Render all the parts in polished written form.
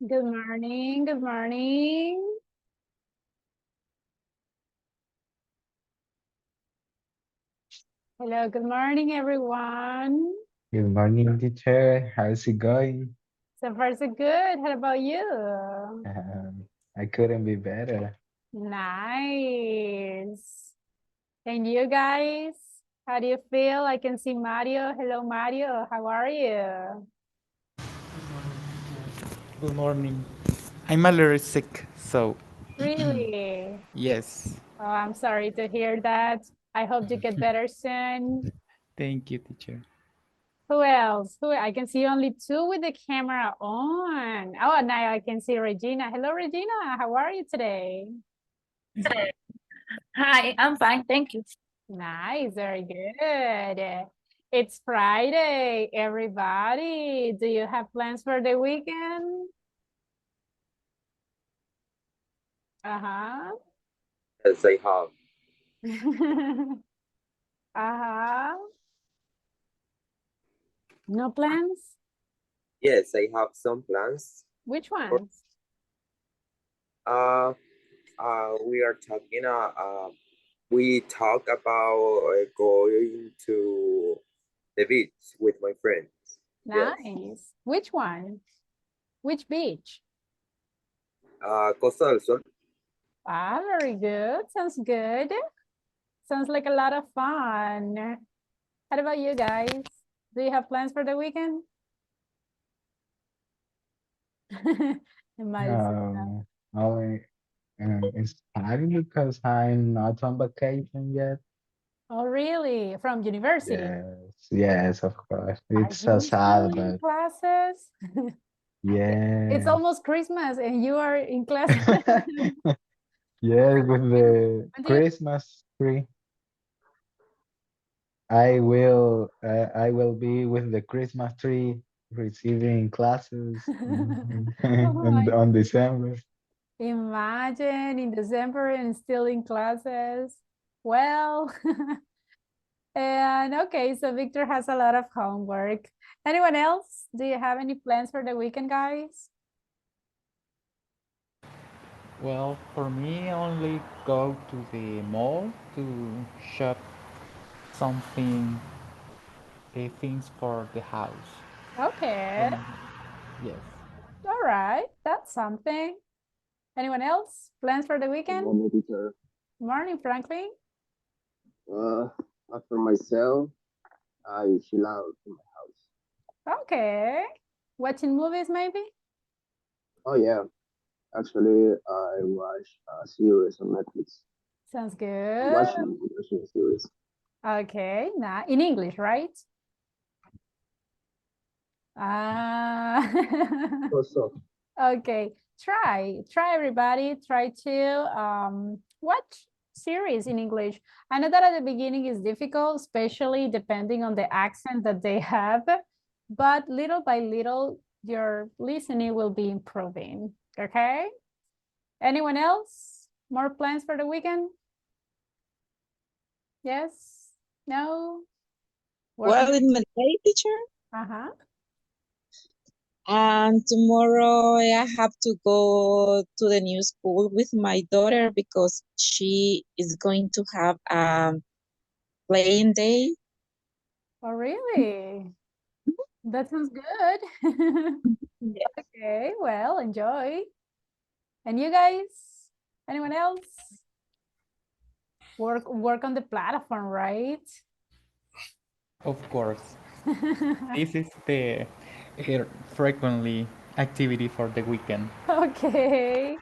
Good morning. Good morning. Hello. Good morning, everyone. Good morning, teacher. How's it going? So far, so good. How about you? I couldn't be better. Nice. And you guys, how do you feel? I can see Mario. Hello, Mario. How are you? Good morning. I'm a little sick, so Really? yes. Oh, I'm sorry to hear that. I hope you get better soon. Thank you, teacher. Who else? Who I can see only two with the camera on. Oh, now I can see Regina. Hello, Regina. How are you today? Hi, I'm fine, thank you. Nice, very good. It's Friday, everybody. Do you have plans for the weekend? Uh-huh. Yes, I have. Uh-huh. No plans? Yes, I have some plans. Which ones? Uh, we are talking. We talk about going to the beach with my friends. Yes. Nice. Which one? Which beach? Costa del Sol. Ah, very good. Sounds good. Sounds like a lot of fun. How about you guys? Do you have plans for the weekend? Marisela. Only it's hard because I'm not on vacation yet. Oh, really? From university? Yes, of course. Are It's so you still sad, in but classes? It's yes. almost Christmas and you are in class. Yes, with the When do you Christmas tree. I will be with the Christmas tree receiving classes Oh, I on see. December. Imagine in December and still in classes. Well, and okay, so Victor has a lot of homework. Anyone else? Do you have any plans for the weekend, guys? Well, for me, only go to the mall to shop something, things for the house. Okay, Um, yes. all right, that's something. Anyone else? Plans for the Good weekend? morning, teacher. Morning, Franklin. Uh, as for myself, I chill out in my house. Okay. Watching movies, maybe? Oh yeah, actually, I watch a series on Netflix. Sounds I'm good. watching a series. Okay, now in English, right? Ah, So, okay. Try everybody. Try to watch series in English. I know that at the beginning is difficult, especially depending on the accent that they have, but little by little, your listening will be improving. Okay. Anyone else? More plans for the weekend? Yes? No? Work on Well, in my day, teacher, uh-huh. and tomorrow I have to go to the new school with my daughter because she is going to have a playing day. Oh, really? That sounds good. Yeah. Okay, well, enjoy. And you guys? Anyone else? Work on the platform, right? Of course. This is the frequently activity for the weekend. Okay.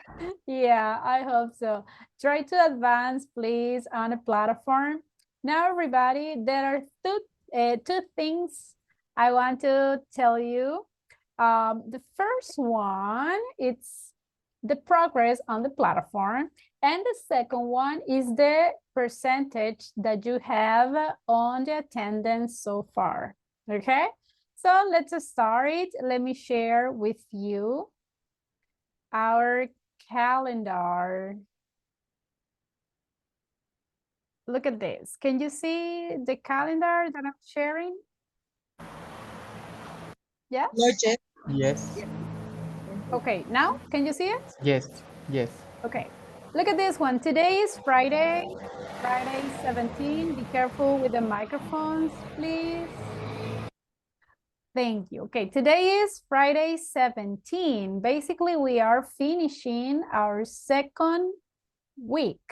Yeah, I hope so. Try to advance, please, on a platform. Now, everybody, there are two things I want to tell you. The first one, it's the progress on the platform. And the second one is the percentage that you have on the attendance so far. Okay, so let's start. Let me share with you our calendar. Look at this. Can you see the calendar that I'm sharing? Yes? Not yet. Yes. Okay, now can you see it? Yes, yes. Okay, look at this one. Today is Friday, Friday 17. Be careful with the microphones, please. Thank you. Okay, today is Friday 17. Basically, we are finishing our second week.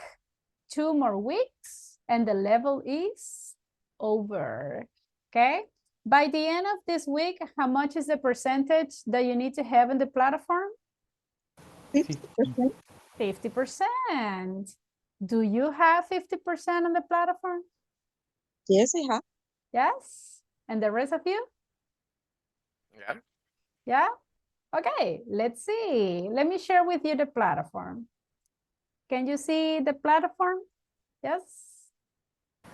2 more weeks and the level is over. Okay. By the end of this week, how much is the percentage that you need to have in the platform? 50%. 50%. Do you have 50% on the platform? Yes, I have. Yes. And the rest of you? Yeah. Yeah. Okay, let's see. Let me share with you the platform. Can you see the platform? Yes.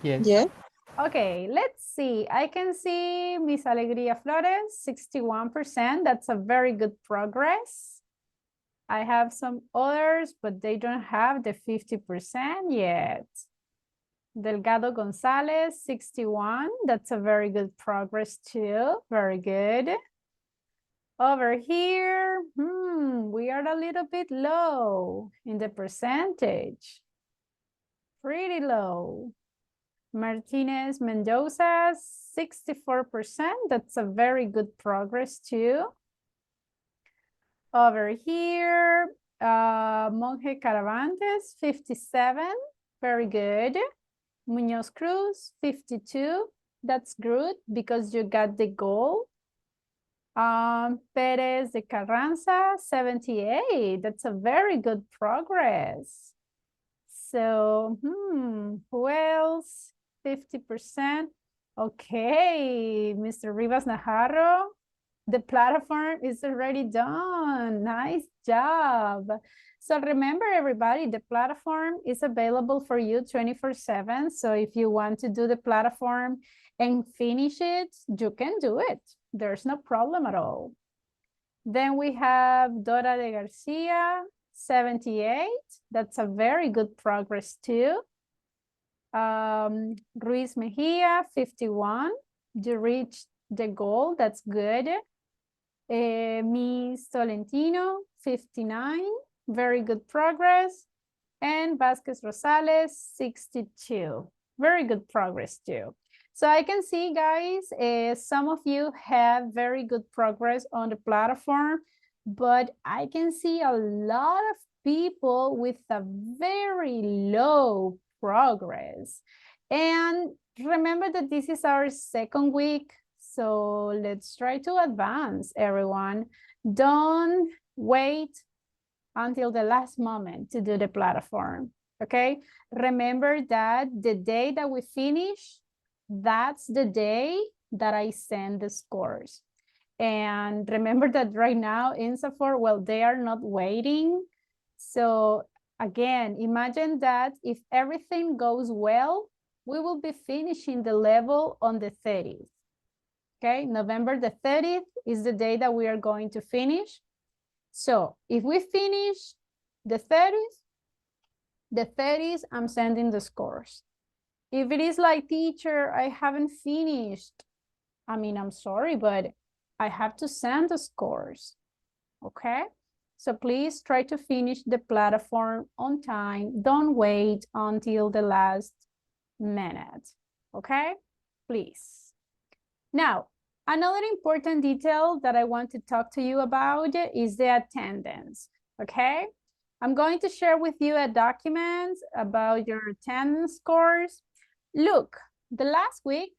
Yes. Yes. Okay, let's see. I can see Miss Alegría Flores, 61%. That's a very good progress. I have some others, but they don't have the 50% yet. Delgado Gonzalez, 61. That's a very good progress too. Very good. Over here, we are a little bit low in the percentage. Pretty low. Martinez Mendoza, 64%. That's a very good progress too. Over here, Monje Caravantes, 57. Very good. Munoz Cruz, 52. That's good because you got the goal. Perez de Carranza, 78. That's a very good progress. So, who else? 50%. Okay, Mr. Rivas Najarro, the platform is already done. Nice job. So remember, everybody, the platform is available for you 24/7. So if you want to do the platform and finish it, you can do it. There's no problem at all. Then we have Dora de Garcia, 78. That's a very good progress too. Ruiz Mejia, 51. You reached the goal. That's good. Miss Tolentino, 59. Very good progress. And Vasquez Rosales, 62. Very good progress too. So I can see, guys, some of you have very good progress on the platform, but I can see a lot of people with a very low progress. And remember that this is our second week, so let's try to advance, everyone. Don't wait until the last moment to do the platform, okay? Remember that the day that we finish, that's the day that I send the scores. And remember that right now, INSAFORP, well, they are not waiting. So again, imagine that if everything goes well, we will be finishing the level on the 30th. Okay, November the 30th is the day that we are going to finish. So if we finish the 30th, I'm sending the scores. If it is like, teacher, I haven't finished, I mean, I'm sorry, but I have to send the scores, okay? So please try to finish the platform on time. Don't wait until the last minute, okay? Please. Now, another important detail that I want to talk to you about is the attendance, okay? I'm going to share with you a document about your attendance scores. Look, the last week,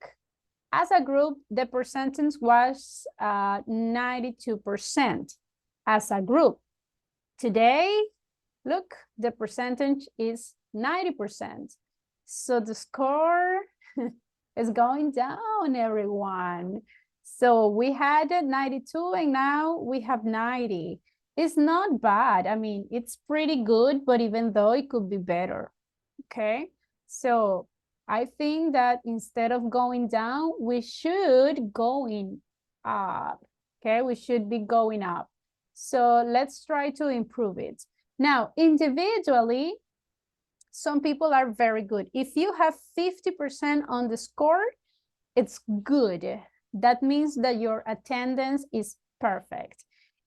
as a group, the percentage was 92% as a group. Today, look, the percentage is 90%. So the score is going down, everyone. So we had 92 and now we have 90. It's not bad. I mean, it's pretty good, but even though it could be better, okay? So I think that instead of going down, we should going up, okay? We should be going up. So let's try to improve it. Now, individually, some people are very good. If you have 50% on the score, it's good. That means that your attendance is perfect.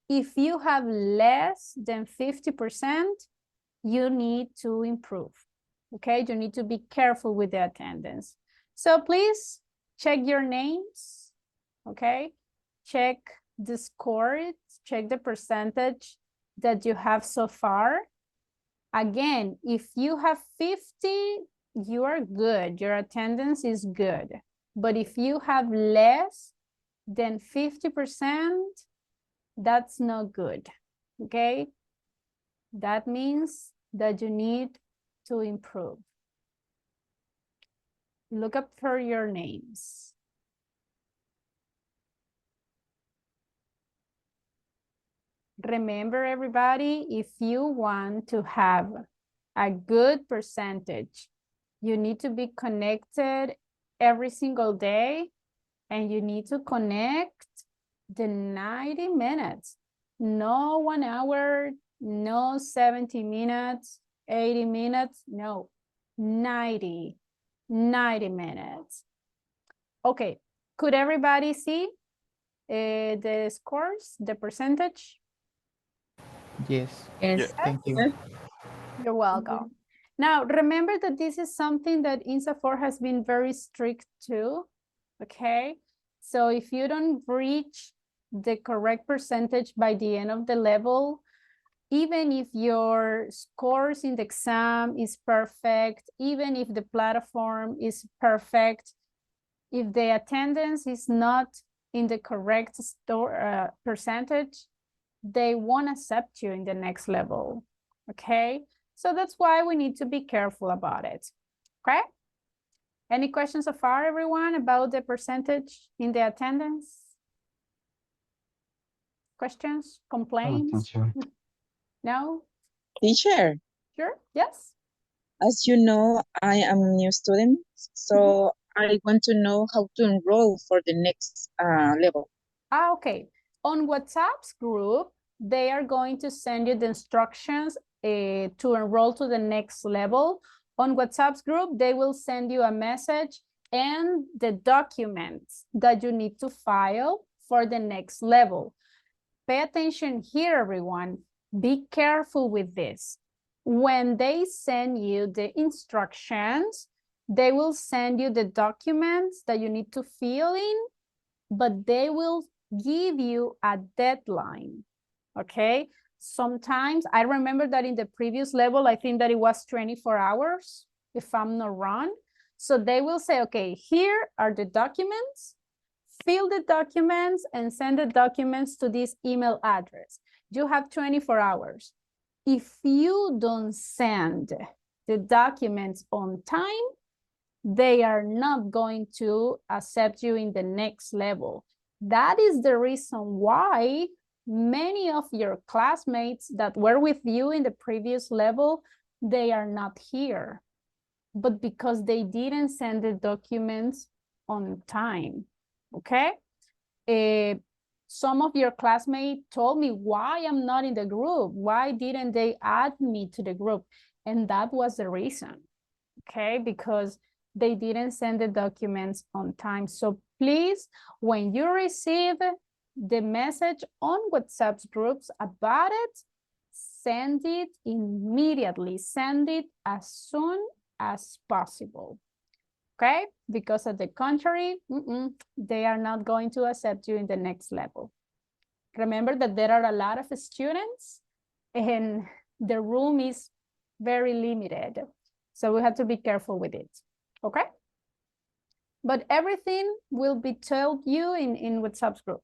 If you have less than 50%, you need to improve, okay? You need to be careful with the attendance. So please check your names, okay? Check the score, check the percentage that you have so far. Again, if you have 50, you are good. Your attendance is good. But if you have less than 50%, that's not good, okay? That means that you need to improve. Look up for your names. Remember, everybody, if you want to have a good percentage, you need to be connected every single day, and you need to connect the 90 minutes. No 1 hour, no 70 minutes, 80 minutes, no, 90 minutes. Okay, could everybody see the scores, the percentage? Yes. Yes. Thank you. You're welcome. Now, remember that this is something that INSAFORP has been very strict to, okay? So if you don't reach the correct percentage by the end of the level, even if your scores in the exam is perfect, even if the platform is perfect, if the attendance is not in the correct percentage, they won't accept you in the next level, okay? So that's why we need to be careful about it, okay? Any questions so far, everyone, about the percentage in the attendance? Questions, complaints? teacher. No? Teacher, Sure, yes? as you know, I am a new student, so I want to know how to enroll for the next level. Okay. On WhatsApp's group, they are going to send you the instructions to enroll to the next level. On WhatsApp's group, they will send you a message and the documents that you need to file for the next level. Pay attention here, everyone. Be careful with this. When they send you the instructions, they will send you the documents that you need to fill in, but they will give you a deadline, okay? Sometimes, I remember that in the previous level, I think that it was 24 hours, if I'm not wrong. So they will say, okay, here are the documents, fill the documents and send the documents to this email address. You have 24 hours. If you don't send the documents on time, they are not going to accept you in the next level. That is the reason why many of your classmates that were with you in the previous level, they are not here, but because they didn't send the documents on time, okay? Some of your classmates told me why I'm not in the group, why didn't they add me to the group? And that was the reason, okay? Because they didn't send the documents on time. So please, when you receive the message on WhatsApp groups about it, send it immediately. Send it as soon as possible, okay? Because of the contrary, they are not going to accept you in the next level. Remember that there are a lot of students and the room is very limited. So we have to be careful with it, okay? But everything will be told you in WhatsApp group.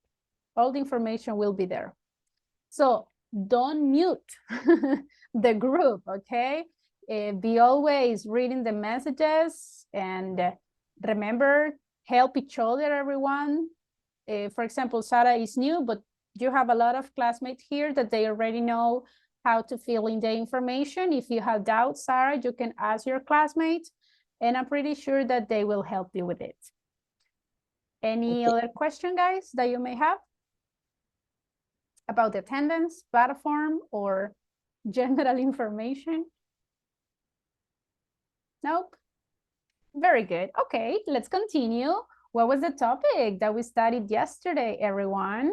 All the information will be there. So don't mute the group, okay? Be always reading the messages and remember, help each other, everyone. For example, Sarah is new, but you have a lot of classmates here that they already know how to fill in the information. If you have doubts, Sarah, you can ask your classmates, and I'm pretty sure that they will help you with it. Any other question, guys, that you may have about the attendance, platform, or general information? Nope. Very good. Okay, let's continue. What was the topic that we studied yesterday, everyone?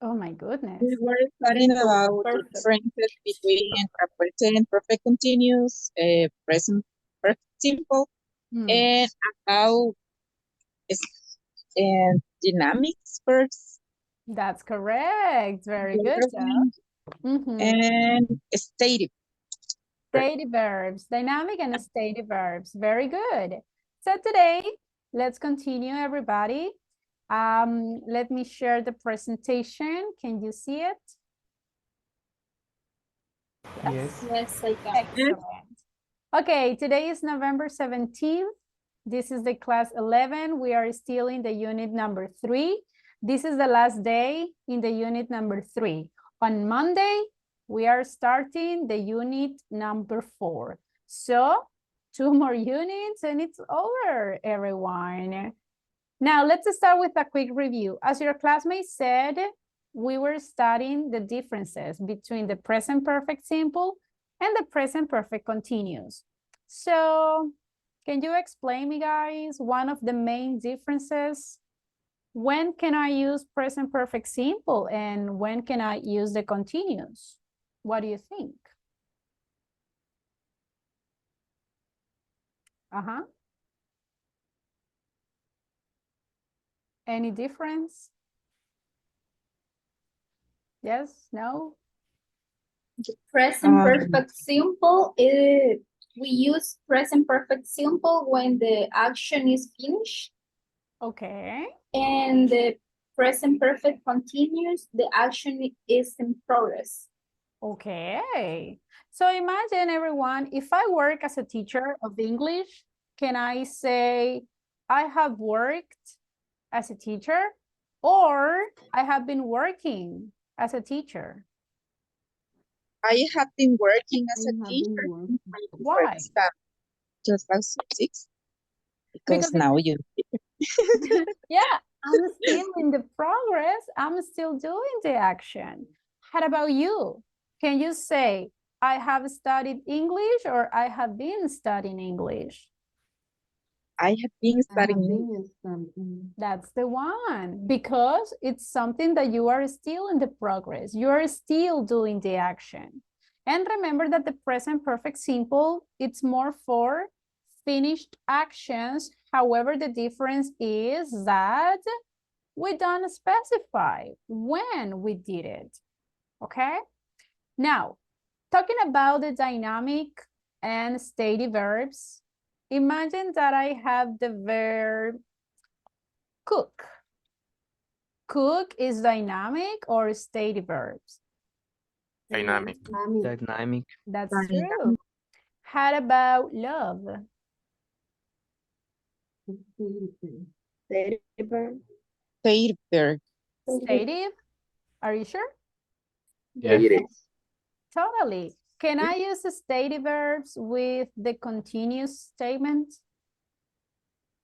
Oh my goodness. We were studying about the differences between present perfect continuous, present perfect simple, Hmm. and about dynamics verbs, That's correct. Very good job. Mhm. and stative. Stative verbs, dynamic and stative verbs. Very good. So today, let's continue, everybody. Let me share the presentation. Can you see it? Yes. Yes, I can. Excellent. Okay, today is November 17th. This is the class 11. We are still in the unit number 3. This is the last day in the unit number 3. On Monday, we are starting the unit number 4. So 2 more units and it's over, everyone. Now let's start with a quick review. As your classmate said, we were studying the differences between the present perfect simple and the present perfect continuous. So can you explain me, guys, one of the main differences? When can I use present perfect simple and when can I use the continuous? What do you think? Any difference? Yes, no? Present perfect simple, we use present perfect simple when the action is finished. Okay. And the present perfect continuous, the action is in progress. Okay. So imagine, everyone, if I work as a teacher of English, can I say I have worked as a teacher or I have been working as a teacher? I have been working as a teacher. Why? Just like 6. Because now you. Yeah, I'm still in the progress. I'm still doing the action. How about you? Can you say, I have studied English or I have been studying English? I have been studying. That's the one, because it's something that you are still in the progress. You are still doing the action. And remember that the present perfect simple, it's more for finished actions. However, the difference is that we don't specify when we did it, okay? Now, talking about the dynamic and stative verbs, imagine that I have the verb cook. Cook is dynamic or stative verbs? Dynamic. Dynamic. That's Dynamic. true. How about love? Stative. Stative? Are you sure? Yes. Yes. Totally. Can I use the stative verbs with the continuous statement?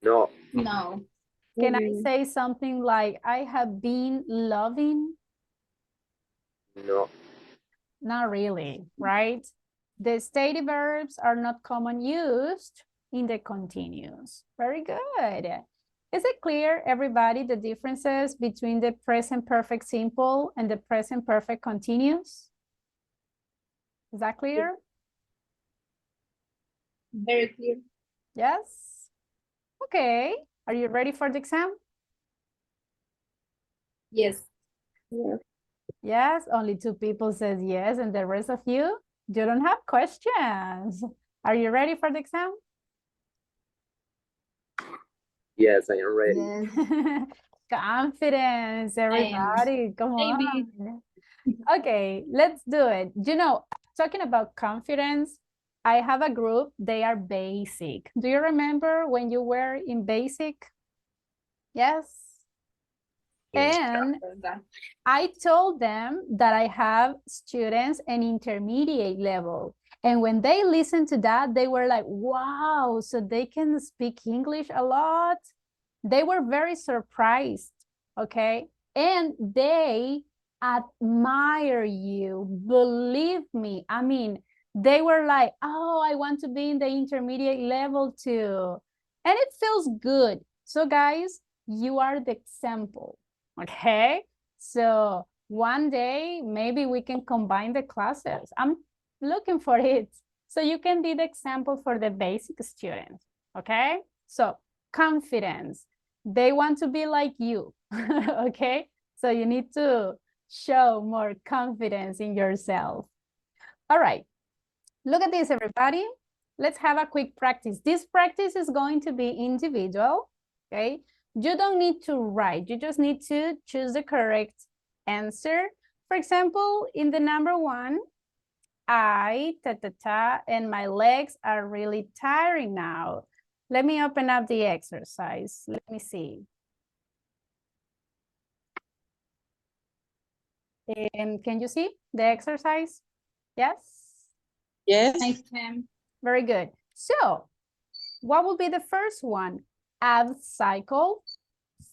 No. No. Can I say something like, I have been loving? No. Not really, right? The stative verbs are not common used in the continuous. Very good. Is it clear, everybody, the differences between the present perfect simple and the present perfect continuous? Is that clear? Very clear. Yes? Okay. Are you ready for the exam? Yes. Yes, only 2 people says yes, and the rest of you don't have questions. Are you ready for the exam? Yes, I am ready. Confidence, everybody, come Maybe. on. Okay, let's do it. You know, talking about confidence, I have a group, they are basic. Do you remember when you were in basic? Yes. And I told them that I have students in intermediate level. And when they listened to that, they were like, wow, so they can speak English a lot. They were very surprised, okay? And they admire you, believe me. I mean, they were like, oh, I want to be in the intermediate level too. And it feels good. So guys, you are the example. Okay, so one day, maybe we can combine the classes. I'm looking for it. So you can be the example for the basic students, okay? So confidence, they want to be like you, okay? So you need to show more confidence in yourself. All right, look at this, everybody. Let's have a quick practice. This practice is going to be individual, okay? You don't need to write. You just need to choose the correct answer. For example, in the number one, and my legs are really tiring now. Let me open up the exercise. Let me see. Can you see the exercise? Yes? Yes. I can. Very good. So, what will be the first one? I've cycled,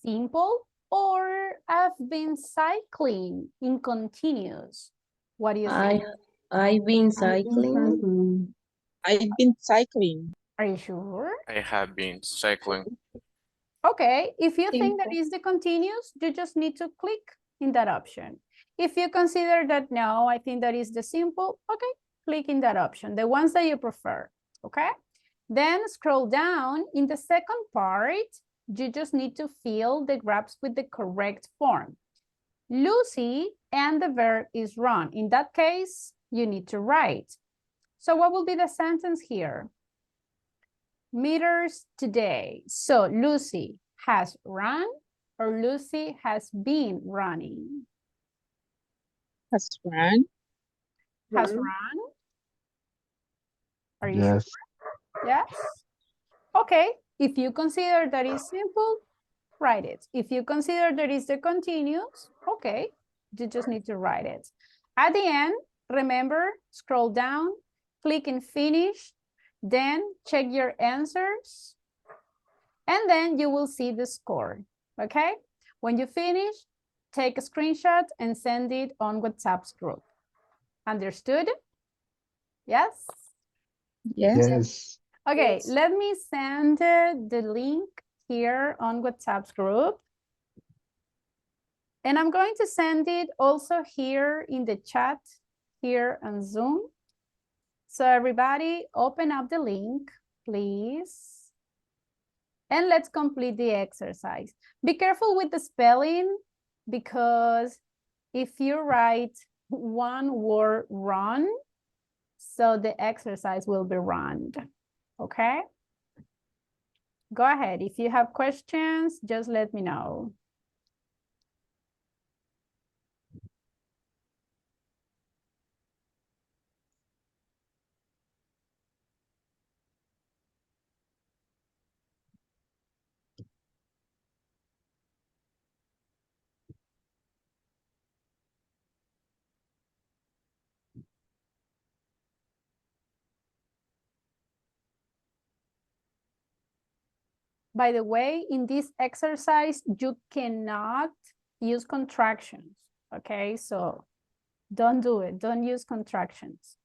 simple, or I've been cycling in continuous? What do you think? I've been cycling. I've been cycling. Are you sure? I have been cycling. Okay, if you think that Simple. is the continuous, you just need to click in that option. If you consider that no, I think that is the simple, okay, click in that option, the ones that you prefer, okay? Then scroll down. In the second part, you just need to fill the graphs with the correct form. Lucy and the verb is run. In that case, you need to write. So what will be the sentence here? Meters today. So Lucy has run or Lucy has been running? Has run. Has run? Are you Yes. sure? Yes? Okay, if you consider that is simple, write it. If you consider that is the continuous, okay, you just need to write it. At the end, remember, scroll down, click in finish, then check your answers, and then you will see the score, okay? When you finish, take a screenshot and send it on WhatsApp's group. Understood? Yes? Yes. Yes. Okay, Yes. let me send the link here on WhatsApp's group. And I'm going to send it also here in the chat, here on Zoom. So everybody open up the link, please. And let's complete the exercise. Be careful with the spelling because if you write one word run, so the exercise will be run, okay? Go ahead. If you have questions, just let me know. By the way, in this exercise, you cannot use contractions, okay? So don't do it, don't use contractions.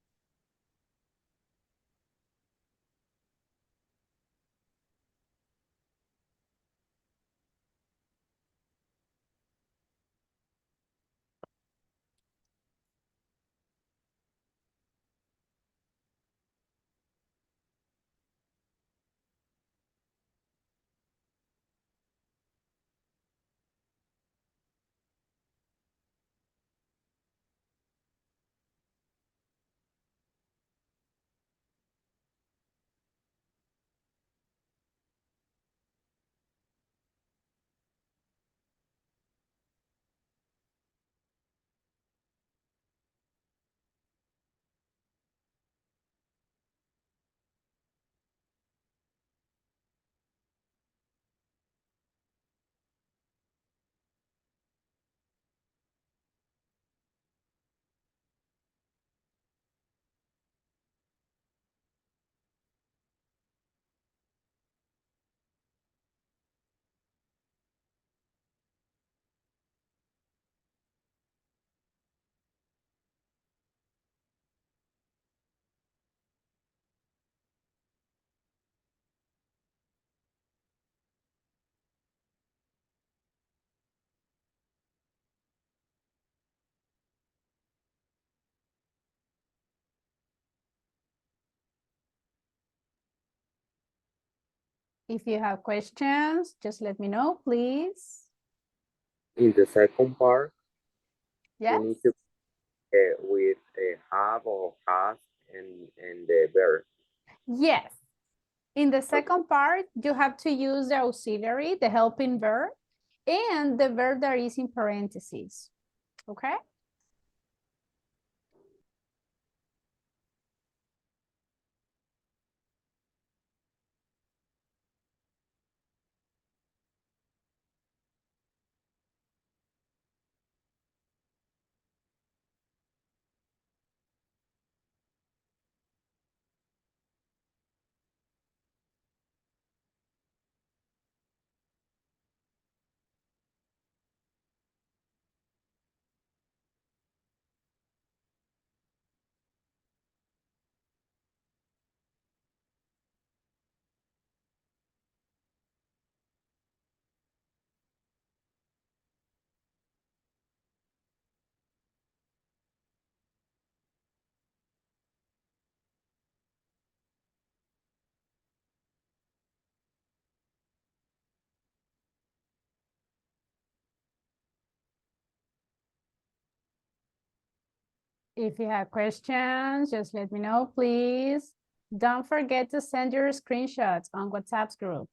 If you have questions, just let me know, please. In the second part, Yes. we need to with have or has and the verb. Yes. In the second part, you have to use the auxiliary, the helping verb, and the verb that is in parentheses. Okay? If you have questions, just let me know, please. Don't forget to send your screenshots on WhatsApp's group.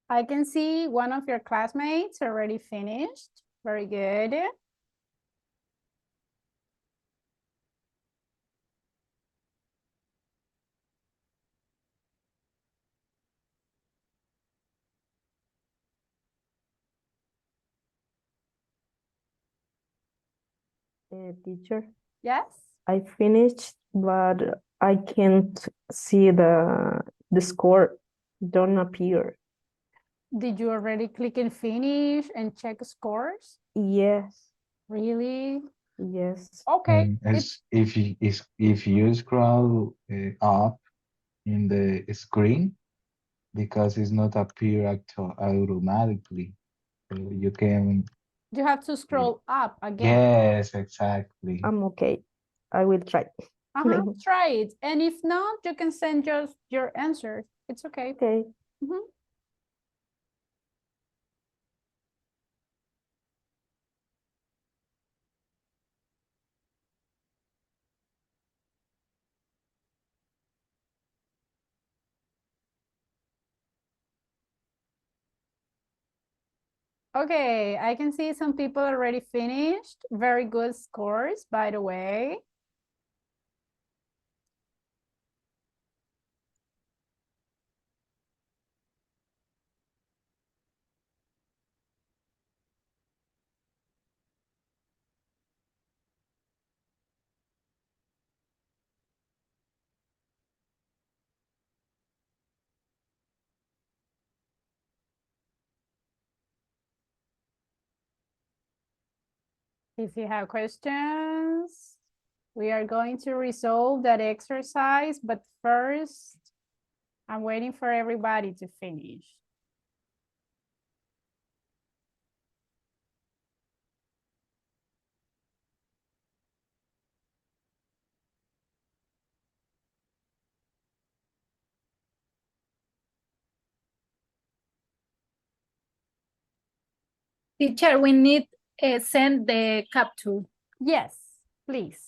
I can see one of your classmates already finished. Very good. Teacher, Yes? I finished, but I can't see the score. Don't appear. Did you already click and finish and check scores? Yes, Really? yes. Okay. If you scroll up in the screen, because it's not appear automatically, so you can. You have to scroll up again. Yes, exactly. I'm okay. I will try. Try it. And if not, you can send just your answers. It's okay. Okay. Mhm. Okay, I can see some people already finished. Very good scores, by the way. If you have questions, we are going to resolve that exercise, but first, I'm waiting for everybody to finish. Teacher, we need send the capture. Yes, please.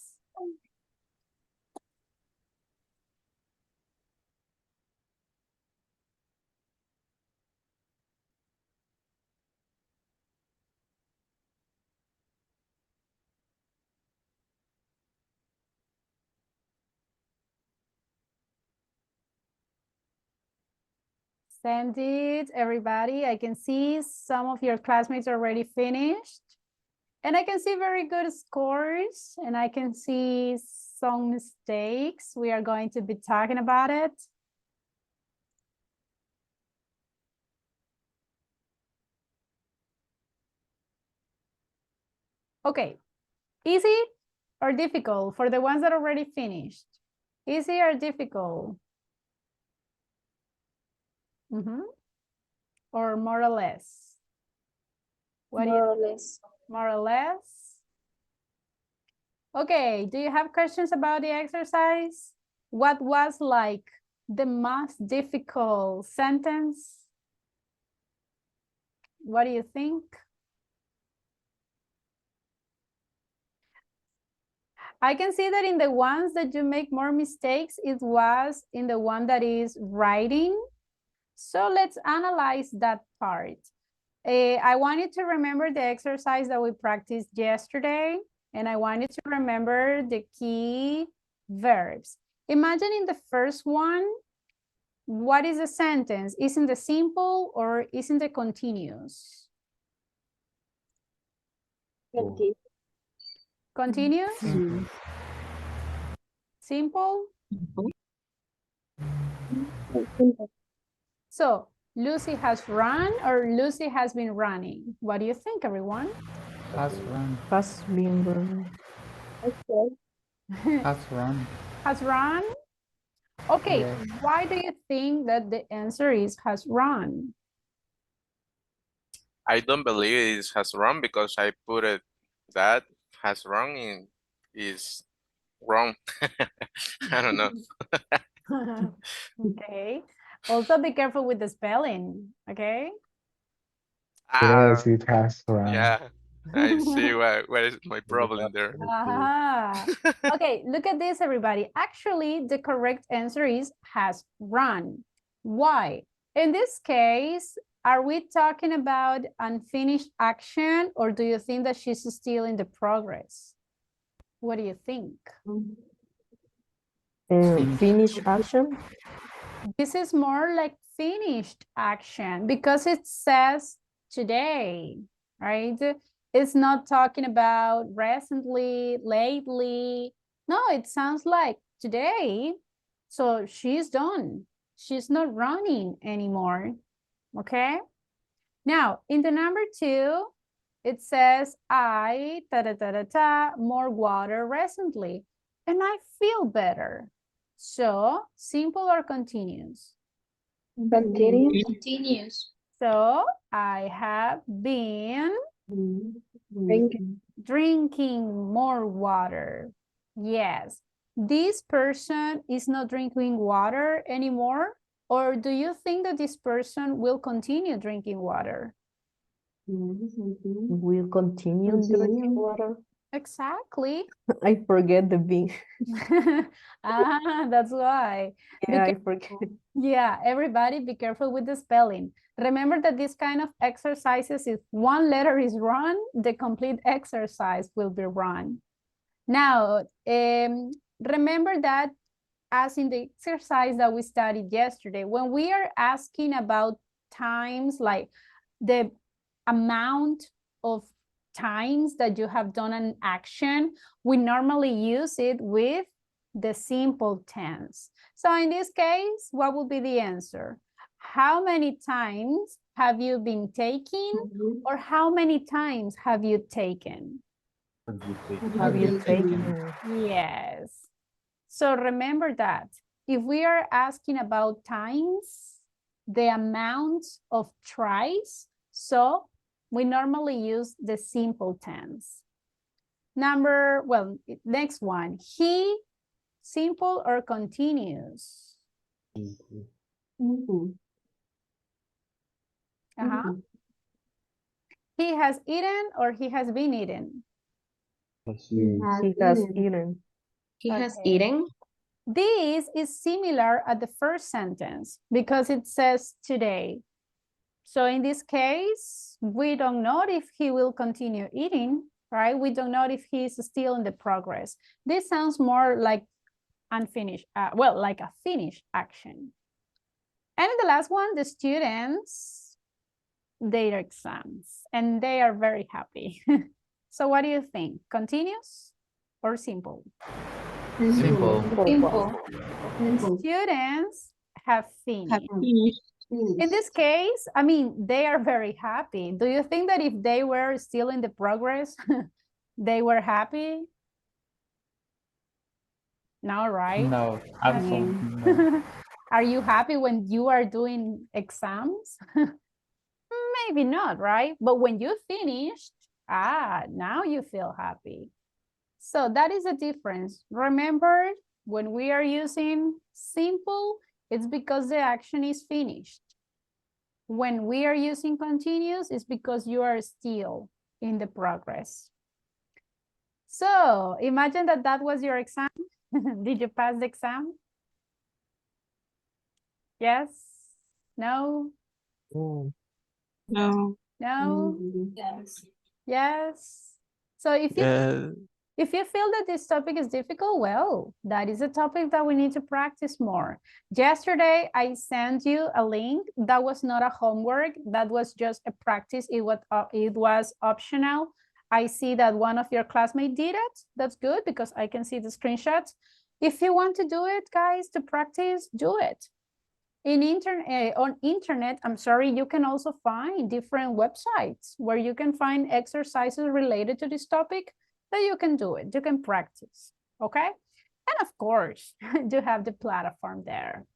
Send it, everybody. I can see some of your classmates already finished. And I can see very good scores, and I can see some mistakes. We are going to be talking about it. Okay, easy or difficult for the ones that already finished? Easy or difficult? Or more or less? What More or less. More or less? Okay, do you have questions about the exercise? What was like the most difficult sentence? What do you think? I can see that in the ones that you make more mistakes, it was in the one that is writing. So let's analyze that part. I want you to remember the exercise that we practiced yesterday, and I want you to remember the key verbs. Imagine in the first one, what is the sentence? Isn't the simple or isn't the continuous? Continuous? Simple? So Lucy has run or Lucy has been running? What do you think, everyone? Has run. Has been run. Has run. Has run? Okay, Yes. why do you think that the answer is has run? I don't believe it has wrong because I put it that has wrong in is wrong. I don't know. Okay. Also be careful with the spelling, okay? Yes, Ah, it has run. yeah, I see what is my problem there. Okay, look at this, everybody. Actually, the correct answer is has run. Why? In this case, are we talking about unfinished action, or do you think that she's still in the progress? What do you think? Finish action. This is more like finished action because it says today, right? It's not talking about recently, lately. No, it sounds like today. So she's done. She's not running anymore. Okay. Now, in the number 2, it says, I, more water recently, and I feel better. So, simple or continuous? Continuous. Continuous. So, I have been drinking more water. Yes. This person is not drinking water anymore, or do you think that this person will continue drinking water? Will continue drinking water. Exactly. I forget the bean. That's why. Yeah, I forget. Yeah, everybody be careful with the spelling. Remember that this kind of exercises, if one letter is wrong, the complete exercise will be wrong. Now, remember that as in the exercise that we studied yesterday, when we are asking about times, like the amount of times that you have done an action, we normally use it with the simple tense. So in this case, what will be the answer? How many times have you been taking, or how many times have you taken? Have you taken? Yes. So remember that if we are asking about times, the amount of tries, so we normally use the simple tense. Next one, he, simple or continuous? He has eaten or he has been eaten? He has eaten. He has Okay. eaten. This is similar at the first sentence because it says today. So in this case, we don't know if he will continue eating, right? We don't know if he's still in the progress. This sounds more like unfinished, well, like a finished action. And the last one, the students, their exams, and they are very happy. So what do you think? Continuous or simple? Simple. Simple. Students have finished. In this case, I mean, they are very happy. Do you think that if they were still in the progress, they were happy? No, right? No, I mean, absolutely no. are you happy when you are doing exams? Maybe not, right? But when you finished, now you feel happy. So that is a difference. Remember, when we are using simple, it's because the action is finished. When we are using continuous, it's because you are still in the progress. So imagine that that was your exam. Did you pass the exam? Yes? No? No. No? Yes. Yes? So if you feel that this topic is difficult, well, that is a topic that we need to practice more. Yesterday, I sent you a link that was not a homework, that was just a practice. It was optional. I see that one of your classmates did it. That's good because I can see the screenshots. If you want to do it, guys, to practice, do it. On internet, you can also find different websites where you can find exercises related to this topic that you can do it, you can practice, okay? And of course, you have the platform there.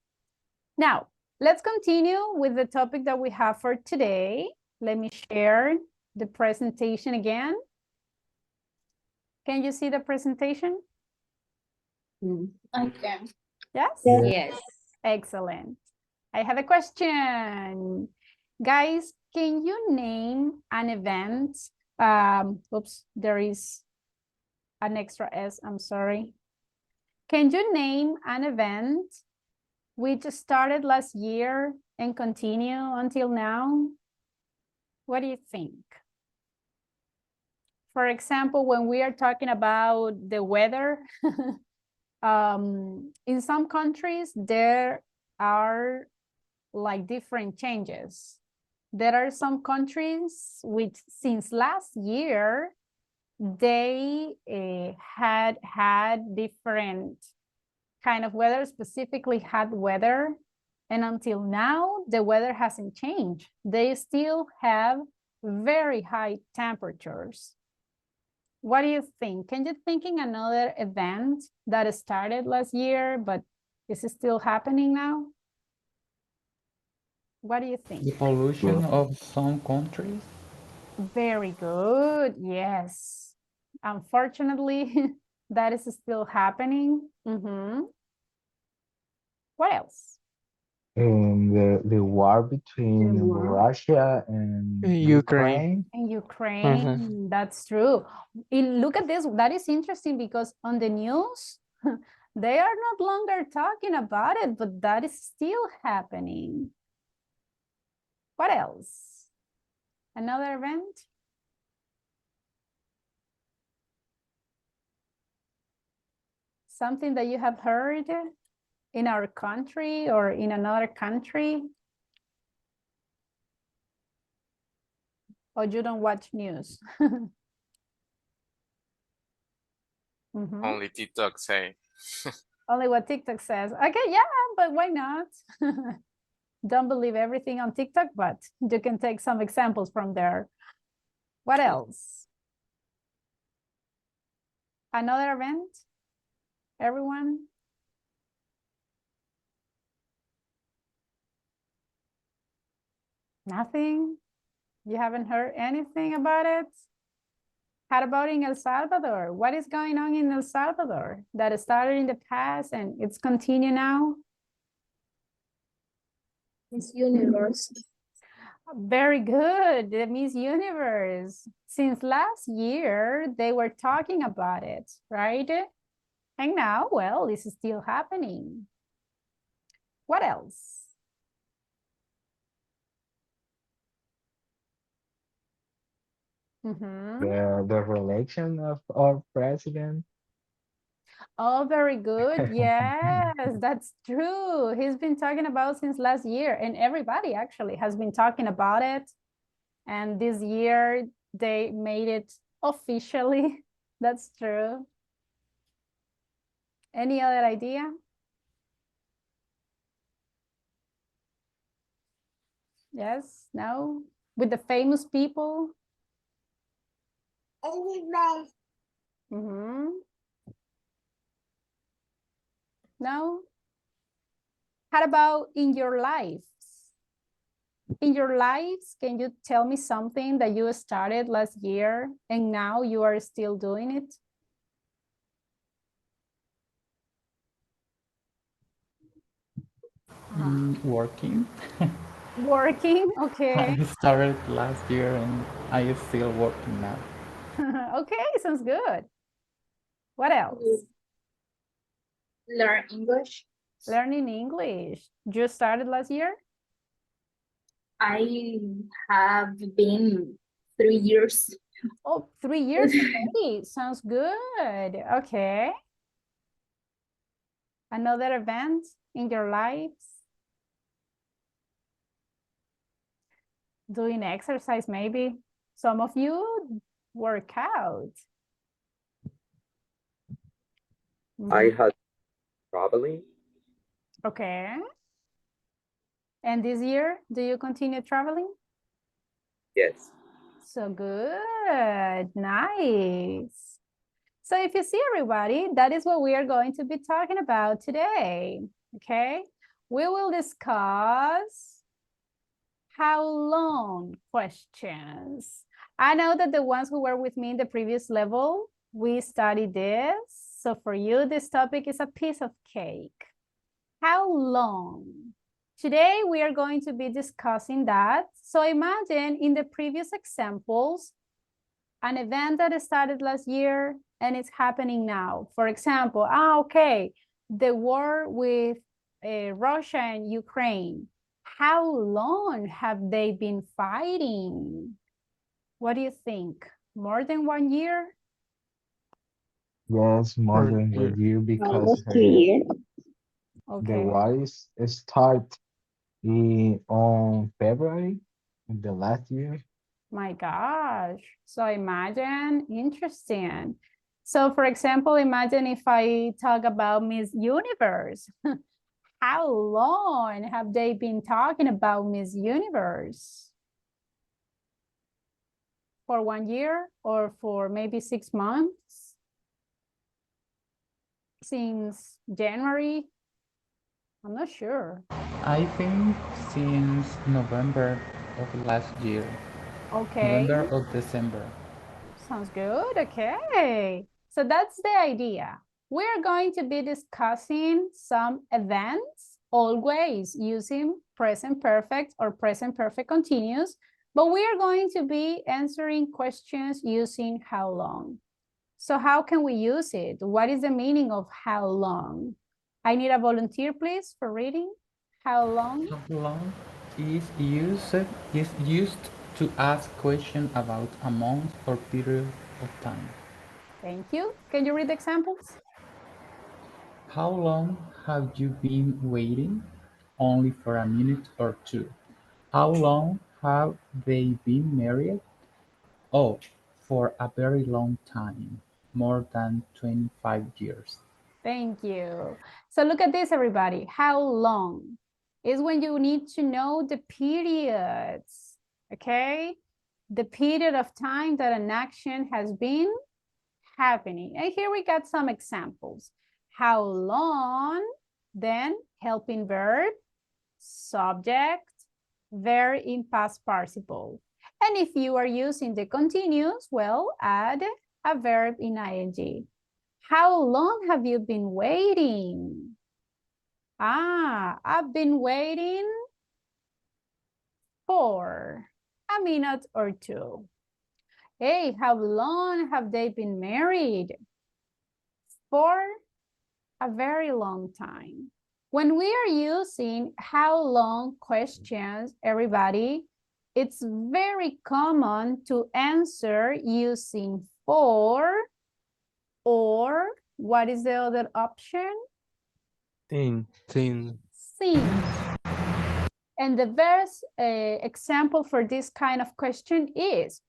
Now, let's continue with the topic that we have for today. Let me share the presentation again. Can you see the presentation? Okay. Yes? Yes. Excellent. I have a question. Guys, can you name an event? Oops, there is an extra S, I'm sorry. Can you name an event which started last year and continue until now? What do you think? For example, when we are talking about the weather, in some countries, there are like different changes. There are some countries which since last year, they had different kind of weather, specifically hot weather. And until now, the weather hasn't changed. They still have very high temperatures. What do you think? Can you think in another event that started last year, but is still happening now? What do you think? The pollution of some countries? Very good, yes. Unfortunately, that is still happening. What else? The war between Russia and Ukraine. In Ukraine, that's true. Look at this, that is interesting because on the news, they are not longer talking about it, but that is still happening. What else? Another event? Something that you have heard in our country or in another country? Or you don't watch news? Only TikTok say. Only what TikTok says. Okay, yeah, but why not? Don't believe everything on TikTok, but you can take some examples from there. What else? Another event? Everyone? Nothing? You haven't heard anything about it? How about in El Salvador? What is going on in El Salvador that started in the past and it's continuing now? It's university. Very good, the Miss Universe. Since last year, they were talking about it, right? And now, well, this is still happening. What else? The re-election of our president. Oh, very good. Yes, that's true. He's been talking about since last year, and everybody actually has been talking about it. And this year they made it officially. That's true. Any other idea? Yes, no? With the famous people? No? How about in your lives? In your lives, can you tell me something that you started last year and now you are still doing it? Working. Working, okay. I started last year and I am still working now. Okay, sounds good. What else? Learn English. Learning English. You started last year? I have been 3 years. Oh, 3 years already. Sounds good. Okay. Another event in your lives? Doing exercise, maybe. Some of you work out. I had traveling. Okay. And this year, do you continue traveling? Yes. So good. Nice. So if you see everybody, that is what we are going to be talking about today. Okay. We will discuss how long questions. I know that the ones who were with me in the previous level, we studied this. So for you, this topic is a piece of cake. How long? Today, we are going to be discussing that. So imagine in the previous examples, an event that started last year and it's happening now. For example, okay, the war with Russia and Ukraine. How long have they been fighting? What do you think? More than 1 year? Yes, more than a year because Almost 2 years. Okay. the war start on February in the last year. My gosh. So imagine, interesting. So for example, imagine if I talk about Miss Universe. How long have they been talking about Miss Universe? For 1 year or for maybe 6 months? Since January? I'm not sure. I think since November of last year. Okay. November or December. Sounds good. Okay. So that's the idea. We're going to be discussing some events, always using present perfect or present perfect continuous, but we are going to be answering questions using how long. So how can we use it? What is the meaning of how long? I need a volunteer, please, for reading. How long? How long is used to ask questions about a month or period of time. Thank you. Can you read the examples? How long have you been waiting? Only for a minute or two. How long have they been married? Oh, for a very long time, more than 25 years. Thank you. So look at this, everybody. How long is when you need to know the periods, okay? The period of time that an action has been happening. And here we got some examples. How long, then helping verb, subject, verb in past participle. And if you are using the continuous, well, add a verb in ing. How long have you been waiting? I've been waiting for a minute or two. Hey, how long have they been married? For a very long time. When we are using how long questions, everybody, it's very common to answer using for or what is the other option? Since. Since. And the best example for this kind of question is,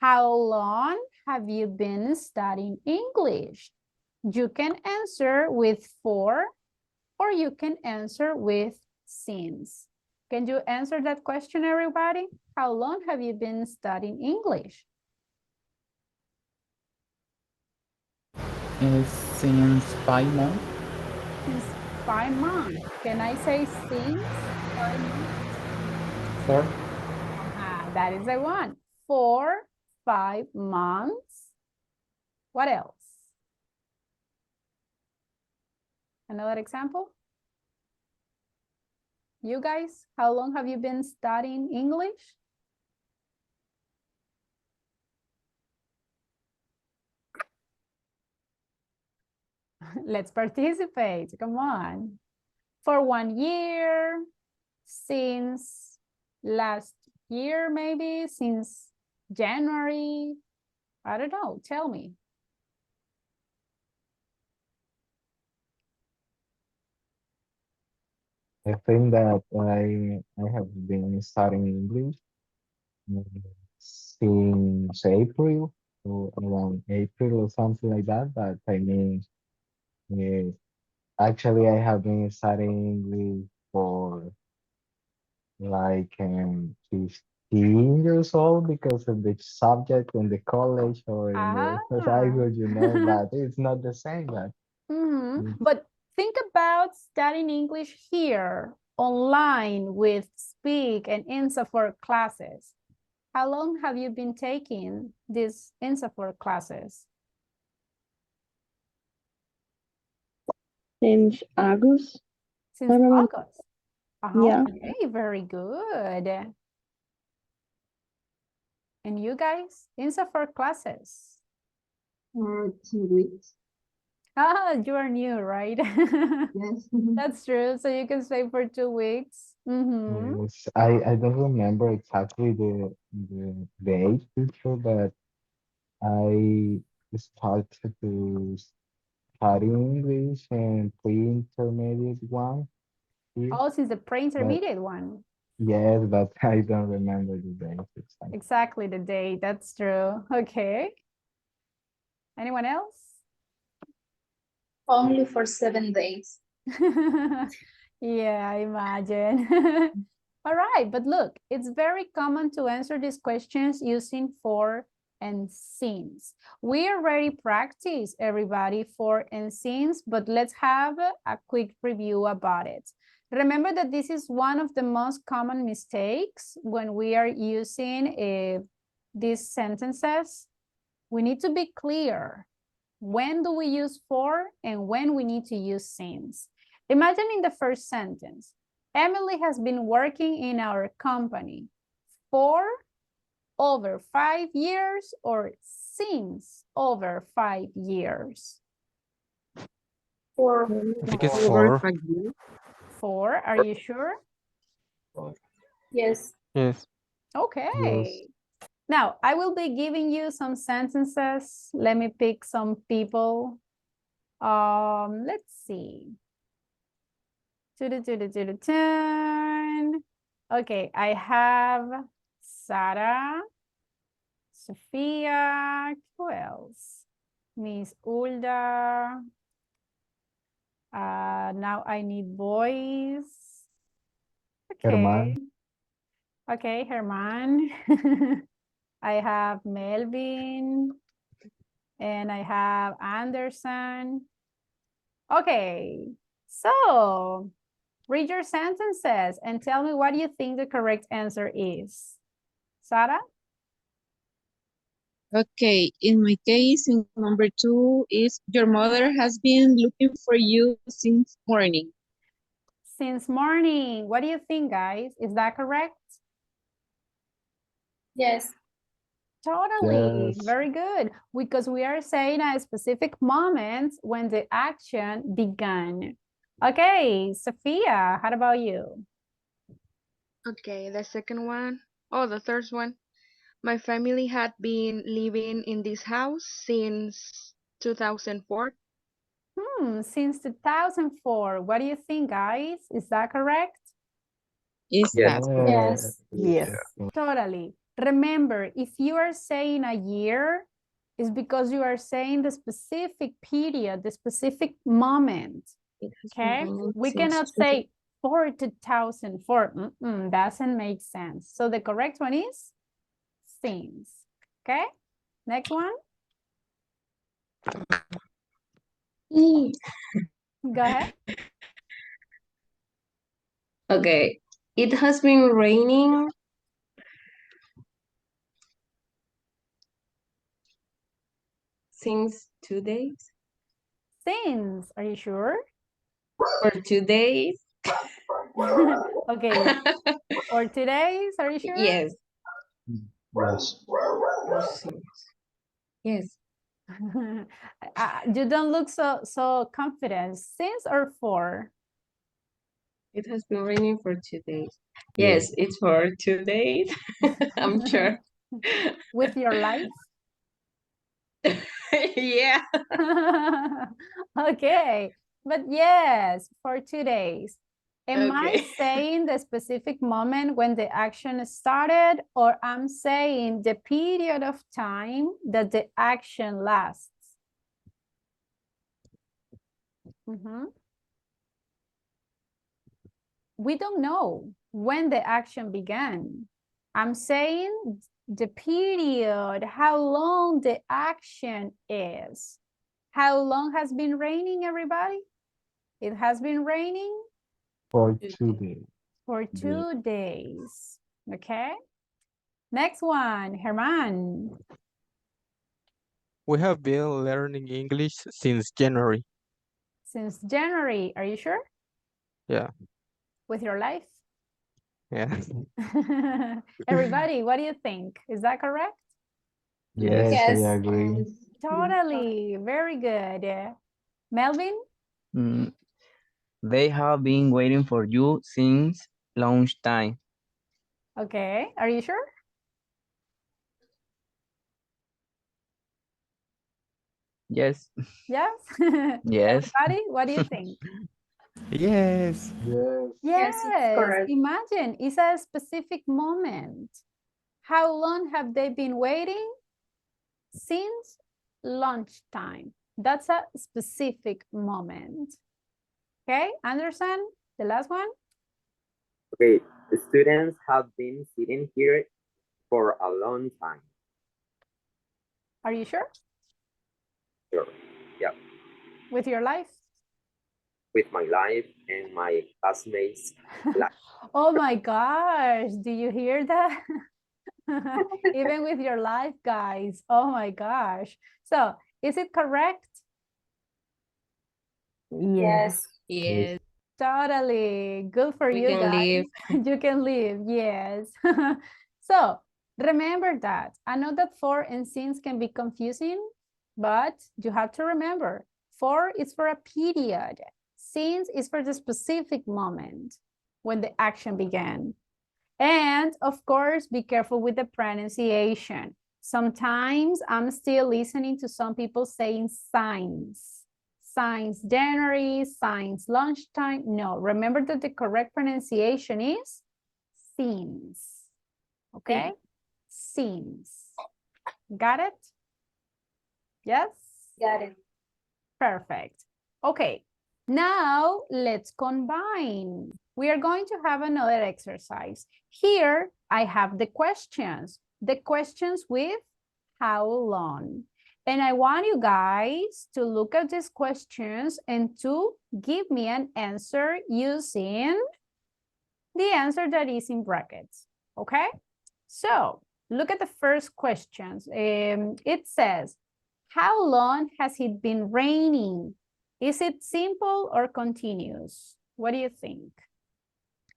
how long have you been studying English? You can answer with for, or you can answer with since. Can you answer that question, everybody? How long have you been studying English? Since 5 months. Since 5 months. Can I say since 5 months? For. That is the one. For 5 months. What else? Another example? You guys, how long have you been studying English? Let's participate. Come on. For 1 year, since last year, maybe since January. I don't know. Tell me. I think that I have been studying English since April, or around April or something like that. But I mean, actually, I have been studying English for like 15 years old because of the subject in the college or in the high school, you know, but it's not the same. But, but think about studying English here online with Speak and INSAFORP classes. How long have you been taking these INSAFORP classes? Since August. Since August? Yeah. Okay, very good. And you guys, INSAFORP classes? 2 weeks. You are new, right? Yes. That's true. So you can stay for 2 weeks. yes, I don't remember exactly the age picture, but I started to study English and pre-intermediate one. Here. Oh, since the pre-intermediate one. Yes, but I don't remember the date exactly. Exactly the date. That's true. Okay. Anyone else? Only for 7 days. Yeah, I imagine. All right, but look, it's very common to answer these questions using for and since. We already practiced, everybody, for and since, but let's have a quick review about it. Remember that this is one of the most common mistakes when we are using these sentences. We need to be clear. When do we use for and when we need to use since? Imagine in the first sentence, Emily has been working in our company for over 5 years or since over 5 years. For. I think it's 4. 4, are you sure? Yes. Yes. Okay. Yes. Now, I will be giving you some sentences. Let me pick some people. Let's see. Okay, I have Sarah, Sophia, who else? Miss Ulda. Now I need boys. Okay. Herman. Okay, Herman. I have Melvin. And I have Anderson. Okay, so read your sentences and tell me what you think the correct answer is. Sarah? Okay, in my case, in number 2 is your mother has been looking for you since morning. Since morning. What do you think, guys? Is that correct? Yes. Totally, Yes. very good. Because we are saying a specific moment when the action began. Okay, Sophia, how about you? Okay, the second one. Oh, the third one. My family had been living in this house since 2004. Since 2004. What do you think, guys? Is that correct? Is Yes. that correct? Yes. Yes, totally. Remember, if you are saying a year, it's because you are saying the specific period, the specific moment. It has been Okay, raining we since cannot say for 2004. Doesn't make sense. So the correct one is since. Okay, next one. Go ahead. Okay. It has been raining since 2 days. Since, are you sure? For 2 days. Okay, for 2 days, are you sure? Yes. Yes. Yes. You don't look so confident. Since or for? It has been raining for 2 days. Yes, it's for 2 days. I'm sure. With your life? Yeah. Okay, but yes, for 2 days. Am I Okay. saying the specific moment when the action started, or I'm saying the period of time that the action lasts? We don't know when the action began. I'm saying the period, how long the action is. How long has been raining, everybody? It has been raining For 2 days. for 2 days. Okay. Next one, Herman. We have been learning English since January. Since January, are you sure? Yeah. With your life? Yeah. Everybody, what do you think? Is that correct? Yes, Yes. I agree. Totally. Very good. Melvin? They have been waiting for you since lunchtime. Okay. Are you sure? Yes. Yes? Yes. Everybody, what do you think? Yes. Yes. Yes, it's correct. Imagine, it's a specific moment. How long have they been waiting? Since lunchtime. That's a specific moment. Okay, understand? The last one? Okay, the students have been sitting here for a long time. Are you sure? Sure. Yeah. With your life? With my life and my classmates' life. Oh my gosh, do you hear that? Even with your life, guys. Oh my gosh. So, is it correct? Yes. Yes. Totally. Good for We you can guys. leave. You can leave, yes. So, remember that. I know that for and since can be confusing, but you have to remember, for is for a period. Since is for the specific moment when the action began. And of course, be careful with the pronunciation. Sometimes I'm still listening to some people saying signs. Signs January, signs lunchtime. No, remember that the correct pronunciation is since. Okay? Since. Got it? Yes? Got it. Perfect. Okay, now let's combine. We are going to have another exercise. Here, I have the questions. The questions with how long. And I want you guys to look at these questions and to give me an answer using the answer that is in brackets. Okay? So, look at the first questions. It says, how long has it been raining? Is it simple or continuous? What do you think?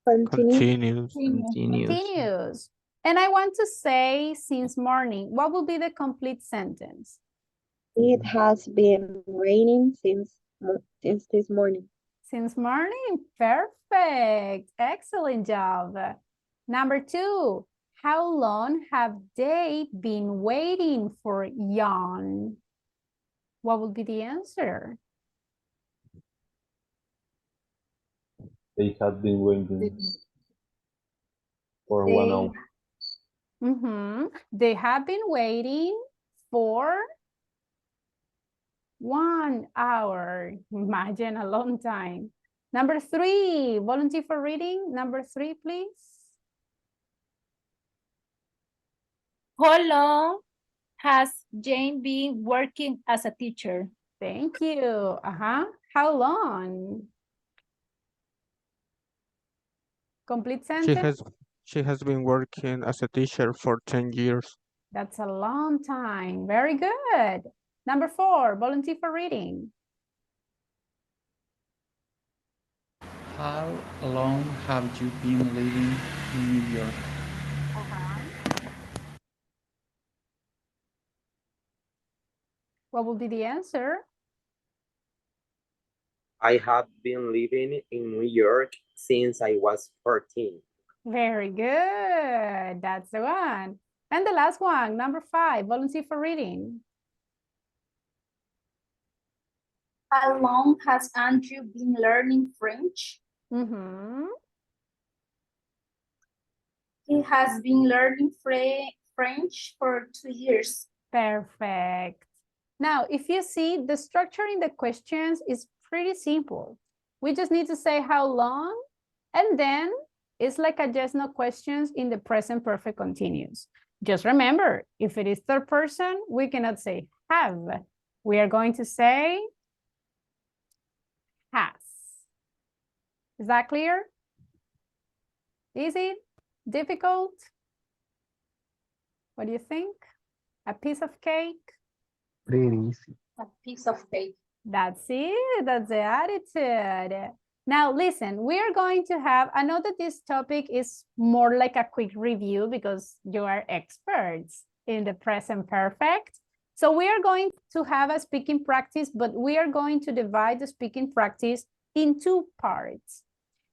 Continuous. Continuous. Continuous. And I want to say since morning. What will be the complete sentence? It has been raining since this morning. Since morning. Perfect. Excellent job. Number 2. How long have they been waiting for Jan? What would be the answer? They have been waiting for 1 hour. They have been waiting for 1 hour. Imagine, a long time. Number 3, volunteer for reading. Number 3, please. How long has Jane been working as a teacher? Thank you. How long? Complete sentence. She has been working as a teacher for 10 years. That's a long time. Very good. Number 4, volunteer for reading. How long have you been living in New York? What will be the answer? I have been living in New York since I was 14. Very good. That's the one. And the last one, number 5, volunteer for reading. How long has Andrew been learning French? He has been learning French for 2 years. Perfect. Now, if you see, the structure in the questions is pretty simple. We just need to say how long, and then it's like a yes/no questions in the present perfect continuous. Just remember, if it is third person, we cannot say have. We are going to say has. Is that clear? Easy? Difficult? What do you think? A piece of cake? Pretty easy. A piece of cake. That's it. That's the attitude. Now, listen, we are going to have, I know that this topic is more like a quick review because you are experts in the present perfect. So we are going to have a speaking practice, but we are going to divide the speaking practice in 2 parts.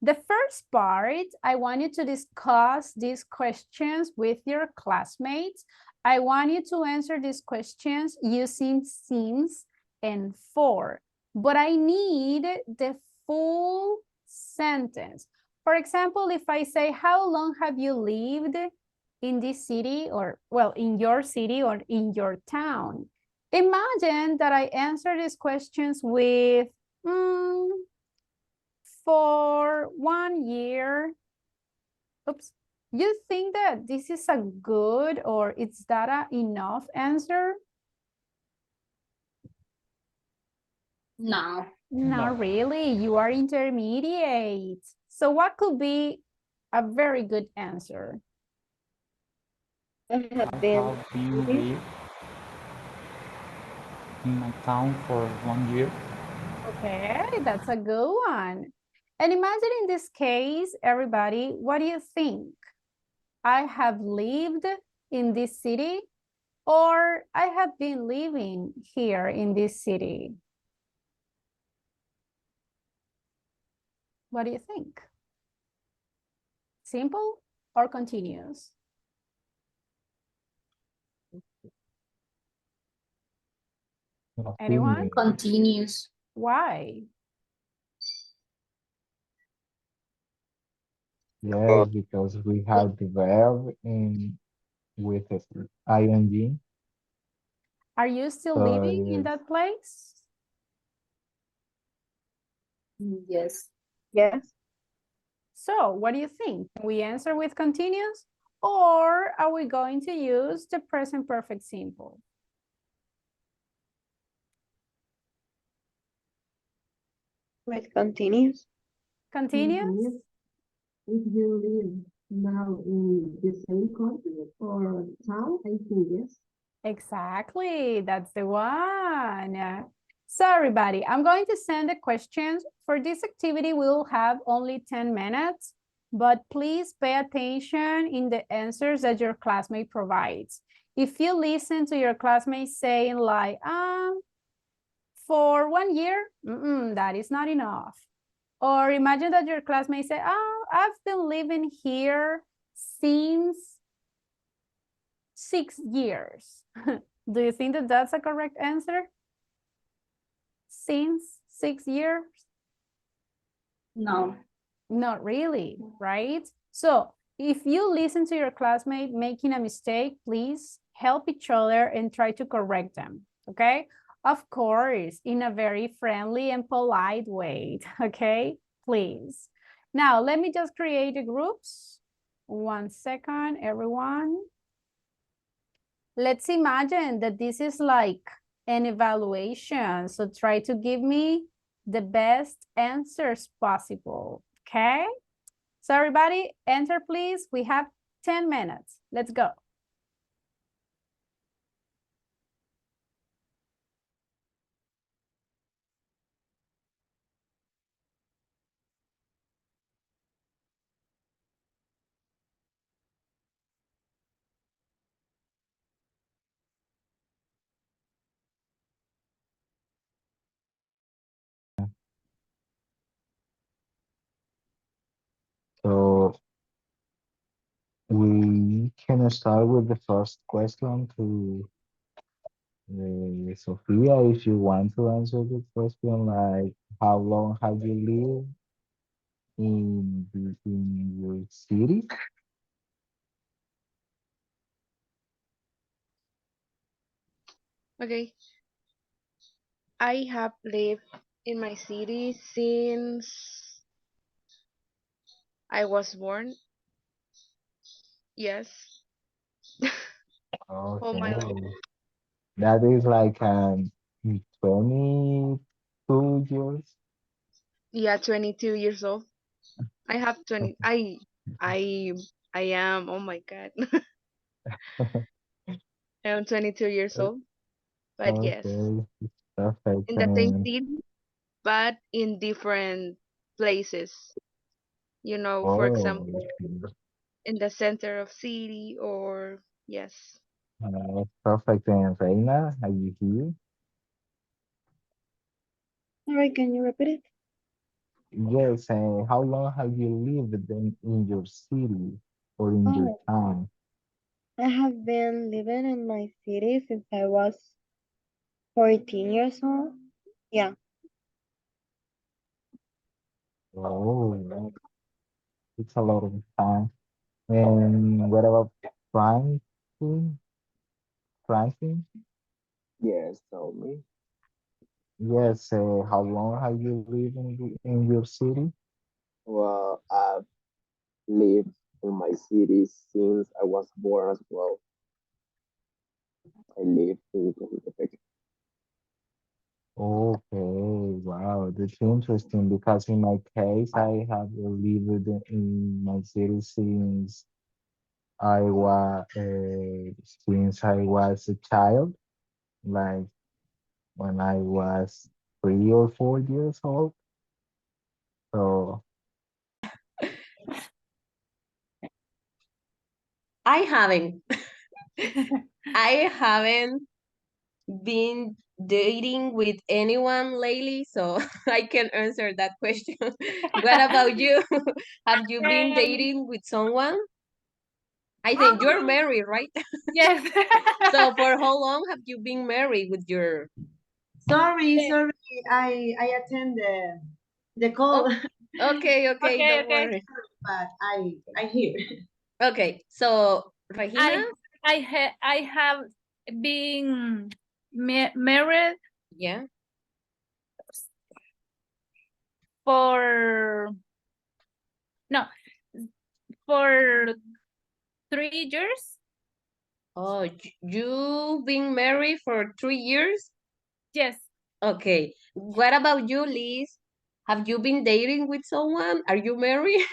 The first part, I want you to discuss these questions with your classmates. I want you to answer these questions using since and for, but I need the full sentence. For example, if I say, how long have you lived in this city, or well, in your city or in your town? Imagine that I answer these questions with, for 1 year. Oops. You think that this is a good or it's that enough answer? No. Not really. You are intermediate. So what could be a very good answer? I have been living in my town for 1 year. Okay, that's a good one. And imagine in this case, everybody, what do you think? I have lived in this city, or I have been living here in this city. What do you think? Simple or continuous? Anyone? Continuous. Why? Yes, because we have the verb in with the ing. Are you still So, living in yes. that place? Yes. Yes. So what do you think? Can we answer with continuous, or are we going to use the present perfect simple? With continuous. Continuous? If you live now in the same country or town, I think yes. Exactly, that's the one. So everybody, I'm going to send the questions. For this activity, we will have only 10 minutes. but please pay attention in the answers that your classmate provides. If you listen to your classmate saying like, for 1 year, that is not enough. Or imagine that your classmate say, oh, I've been living here since 6 years. Do you think that that's a correct answer? Since 6 years? No. Not really, right? So if you listen to your classmate making a mistake, please help each other and try to correct them, okay? Of course, in a very friendly and polite way, okay? Please. Now, let me just create the groups. 1 second, everyone. Let's imagine that this is like an evaluation. So try to give me the best answers possible, okay? So everybody, enter please. We have 10 minutes. Let's go. So we can start with the first question to Sophia, if you want to answer the question, like how long have you lived in your city? Okay. I have lived in my city since I was born. Yes. All my life. Okay. That is like 22 years. Yeah, 22 years old. I have 20. I I am. Oh my God. I am 22 years old. But yes, Okay, perfect. in the same city, but in different places. For Oh, example, in the center of city or yes. perfect. And Reina, are you here? Sorry, can you repeat it? Yes, and how long have you lived in your city or in your Oh, town? I have been living in my city since I was 14 years old. Yeah. Oh, it's a lot of time. And what about Franklin? Franklin? Yes, tell me. Yes, how long have you lived in your city? Well, I've lived in my city since I was born as well. I live in Cojutepeque. Okay, wow, that's interesting because in my case, I have lived in my city since I was a child, like when I was 3 or 4 years old. So, I haven't. I haven't been dating with anyone lately, so I can answer that question. What about you? Have you been dating with someone? I think you're married, right? Yes. So for how long have you been married with your... Sorry, I attend the call, Okay, okay, Okay, don't okay. worry. but I hear. Okay, so Regina? I have been married Yeah. for no for 3 years. Oh, you've been married for 3 years? Yes. Okay. What about you, Liz? Have you been dating with someone? Are you married?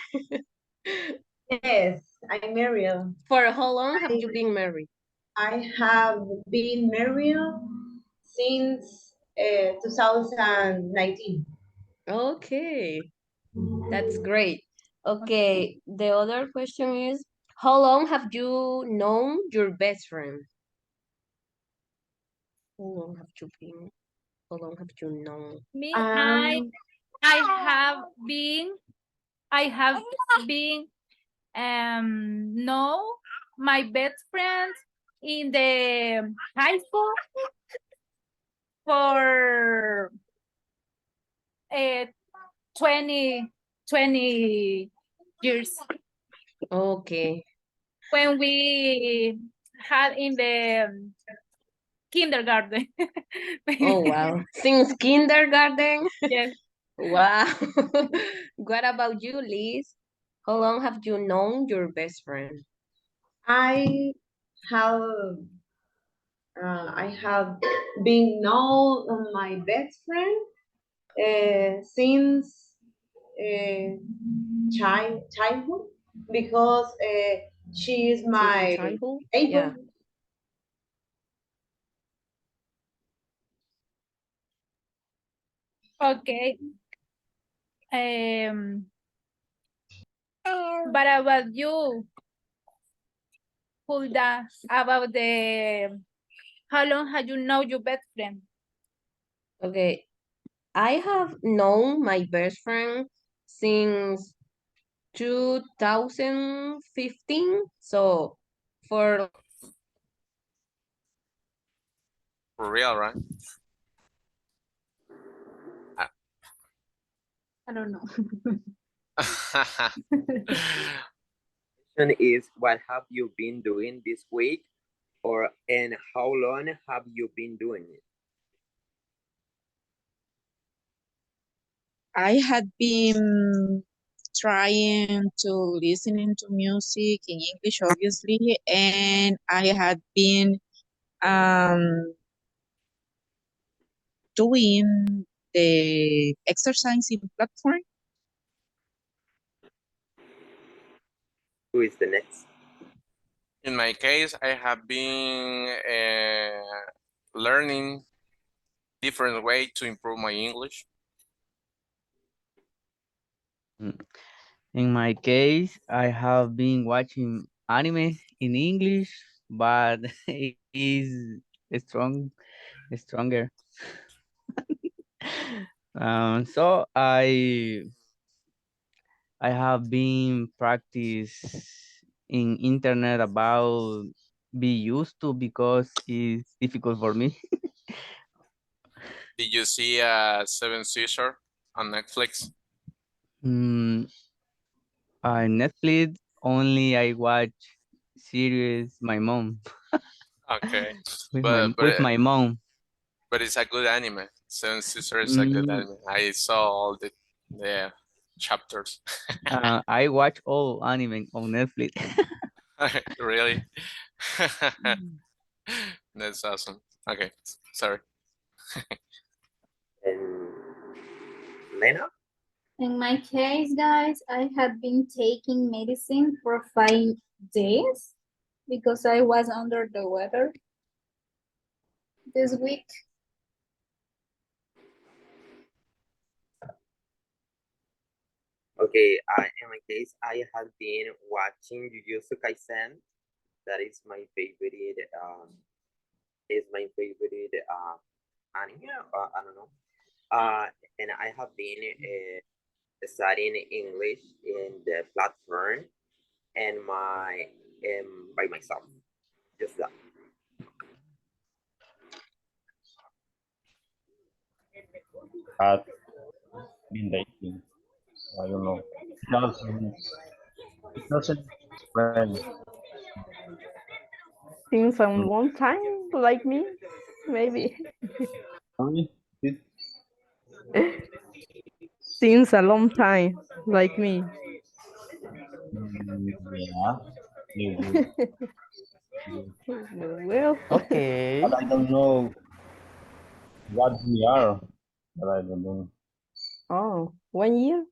Yes, I'm married. For how long have I, you been married? I have been married since 2019. Okay, that's great. Okay, the other question is, how long have you known your best friend? How long have you been? How long have you known? Me, I have been know my best friends in the high school for 20 years. Okay. When we had in the kindergarten. Oh, wow. Since kindergarten? Yes. Wow. What about you, Liz? How long have you known your best friend? I have I have been known my best friend since childhood because she is my Childhood? able. Yeah. Okay. But about you, Hulda, about the how long have you known your best friend? Okay. I have known my best friend since 2015. So for real, right? I don't know. Question is, what have you been doing this week, and how long have you been doing it? I had been trying to listening to music in English, obviously, and I had been um, doing the exercising platform. Who is the next? In my case, I have been learning different way to improve my English. In my case, I have been watching anime in English, but it is stronger. So I have been practice in internet about be used to because it's difficult for me. Did you see Seven Sisters on Netflix? Netflix only I watch series my mom Okay, with my mom. but it's a good anime. Seven Sisters is a good anime. I saw all the chapters. I watch all anime on Netflix. Really? That's awesome. Okay, sorry. And Lena? In my case, guys, I had been taking medicine for 5 days because I was under the weather this week. Okay, in my case, I have been watching Jujutsu Kaisen. That is my favorite. Anime. I don't know. And I have been studying English in the platform and by myself. Just that. Had been dating. I don't know. It doesn't friend. Since a long time, like me, maybe. Sorry? It, Since a long time, like me. yeah, maybe. Well, Okay. But I don't know what we are. But I don't know. oh, 1 year?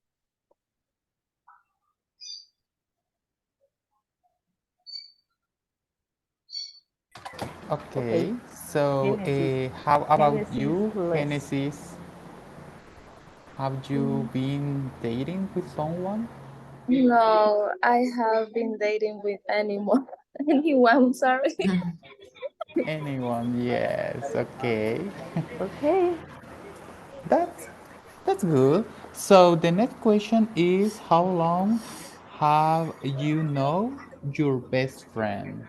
Okay, so Genesis. how about Genesis you, less. Genesis? Have you been dating with someone? No, I have been dating with anyone. Anyone, sorry. Anyone? Yes. Okay. Okay. That's that's good. So the next question is, how long have you know your best friend?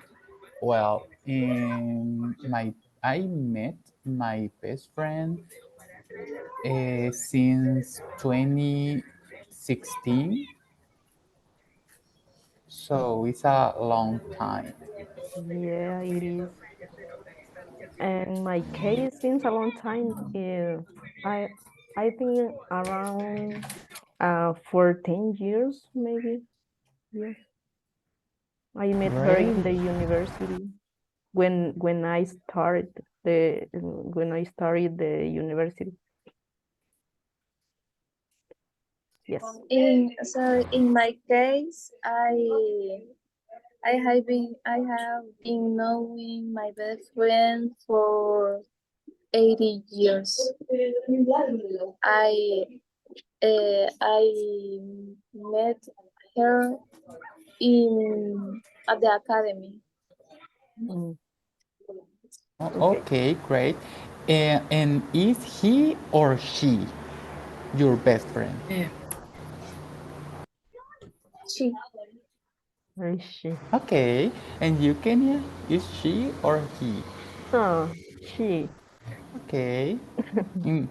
Well, I met my best friend since 2016, so it's a long time. Yeah, it is. And my case since a long time is I I think around 14 years maybe. Yes. I met her Great. in the university when I started the university. Yes. In my case, I have been knowing my best friend for 80 years. I met her in at the academy. Mm. Okay, great. And is he or she your best friend? She. Where is she? Okay. And you, Kenya, is she or he? Oh, she Okay. Mm.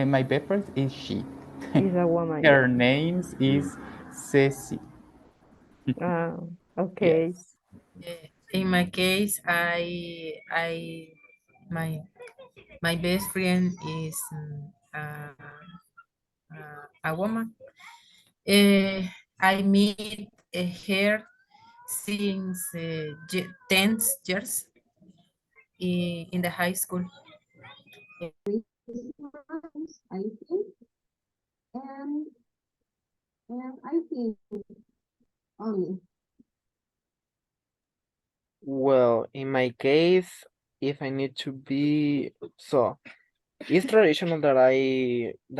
My best friend is she. is a woman, Her yeah. name is Ceci. Okay. Yes. In my case, I my best friend is a woman. I meet her since 10 years in the high school. I think, and I think only. Well, in my case, if I need to be so, it's traditional that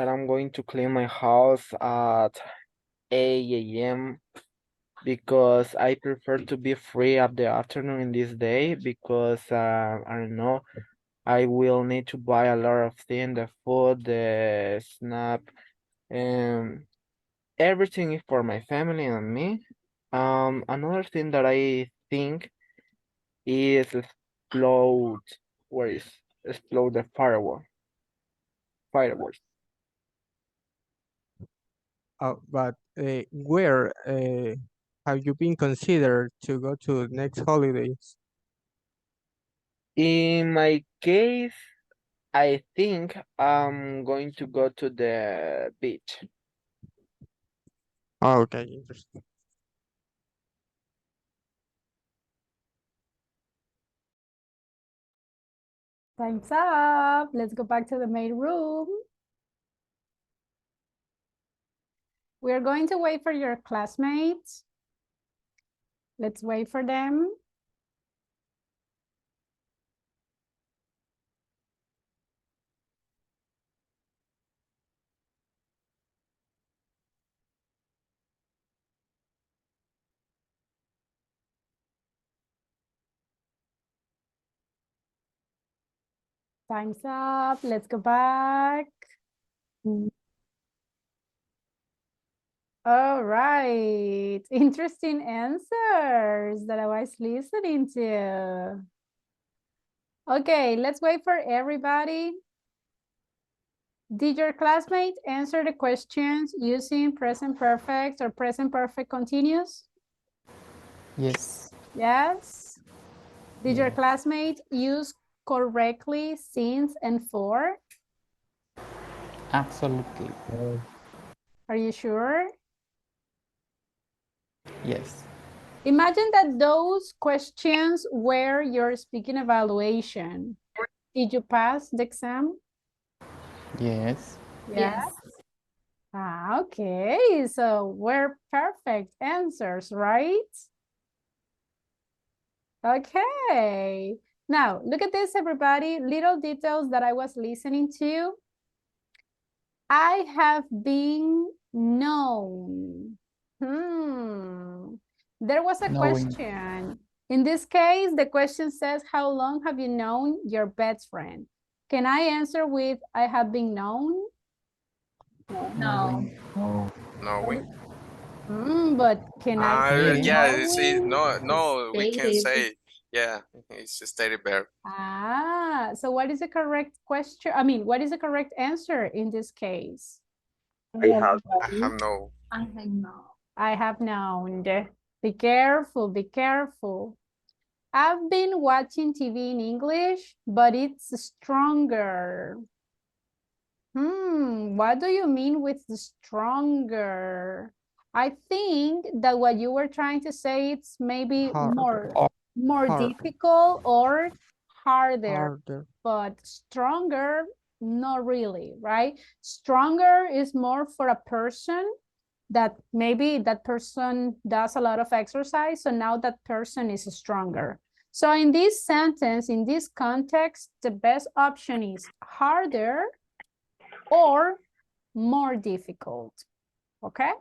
I'm going to clean my house at 8 a.m. because I prefer to be free at the afternoon in this day because I don't know, I will need to buy a lot of things, the food, the snack, and everything is for my family and me. Another thing that I think is explode. Where is explode the firework? Fireworks. But where have you been considered to go to next holidays? In my case, I think I'm going to go to the beach. Oh, okay, interesting. Time's up. Let's go back to the main room. We're going to wait for your classmates. Let's wait for them. Time's up. Let's go back. All right. Interesting answers that I was listening to. Okay, let's wait for everybody. Did your classmate answer the questions using present perfect or present perfect continuous? Yes. Yes. Did your Yes. classmate use correctly since and for? Absolutely. Are you sure? Yes. Imagine that those questions were your speaking evaluation. Did you pass the exam? Yes. Yes. Ah, okay, so we're perfect answers, right? Okay. Now, look at this, everybody. Little details that I was listening to. I have been known. There was a Knowing. question. In this case, the question says, how long have you known your best friend? Can I answer with, I have been known? No. Knowing. But can I say Yeah, see, knowing? no, we can Stated. say, yeah, it's a stated verb. So what is the correct question? I mean, what is the correct answer in this case? I have no. I have no. I have known. Be careful, be careful. I've been watching TV in English, but it's stronger. What do you mean with stronger? I think that what you were trying to say, it's maybe more Harder. difficult or harder, Harder. but stronger, not really, right? Stronger is more for a person that maybe that person does a lot of exercise, so now that person is stronger. So in this sentence, in this context, the best option is harder or more difficult, okay?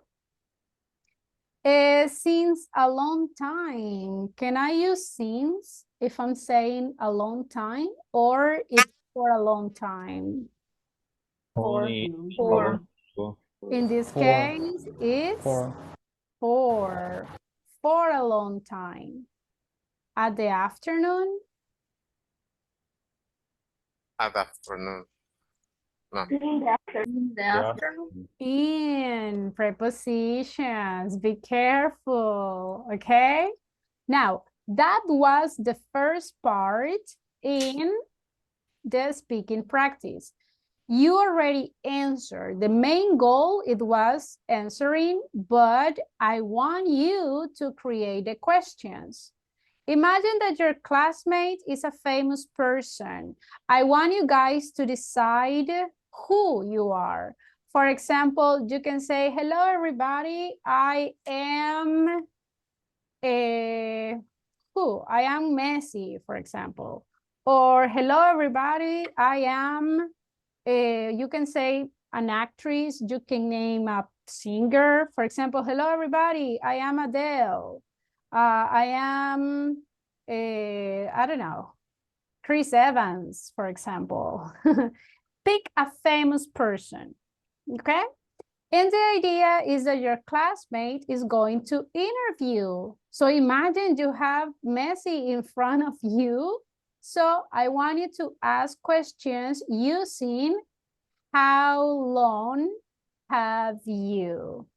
Since a long time, can I use since if I'm saying a long time, or it's for a long time? Only For. In this For. case, it's for a long time. At the afternoon? At afternoon. No. In the afternoon. In prepositions, be careful, okay? Now, that was the first part in the speaking practice. You already answered. The main goal, it was answering, but I want you to create the questions. Imagine that your classmate is a famous person. I want you guys to decide who you are. For example, you can say, hello, everybody. I am who? I am Messi, for example. Or hello, everybody. I am, you can say an actress. You can name a singer. For example, hello, everybody. I am Adele. I am, I don't know, Chris Evans, for example. Pick a famous person, okay? And the idea is that your classmate is going to interview. So imagine you have Messi in front of you. So I want you to ask questions using how long have you,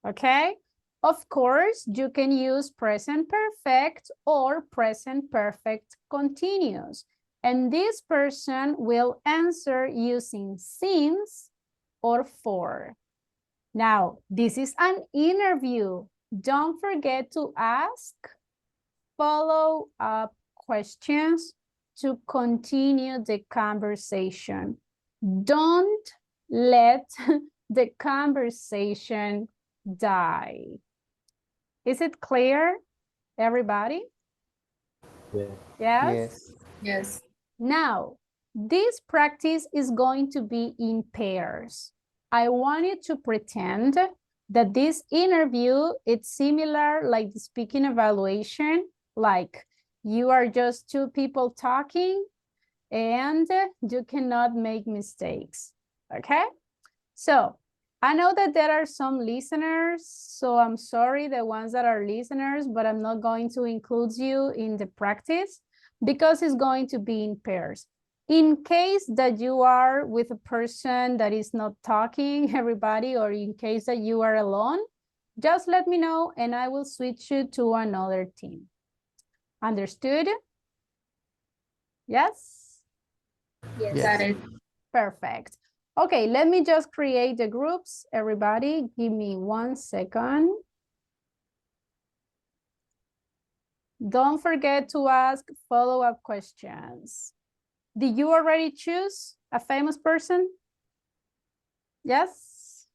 okay? Of course, you can use present perfect or present perfect continuous. And this person will answer using since or for. Now, this is an interview. Don't forget to ask follow-up questions to continue the conversation. Don't let the conversation die. Is it clear, everybody? Yes. Yes? Yes. Now, this practice is going to be in pairs. I want you to pretend that this interview is similar like the speaking evaluation, like you are just two people talking and you cannot make mistakes, okay? So I know that there are some listeners, so I'm sorry, the ones that are listeners, but I'm not going to include you in the practice because it's going to be in pairs. In case that you are with a person that is not talking, everybody, or in case that you are alone, just let me know and I will switch you to another team. Understood? Yes? Yes. Got it. Perfect. Okay, let me just create the groups. Everybody, give me 1 second. Don't forget to ask follow-up questions. Did you already choose a famous person? Yes?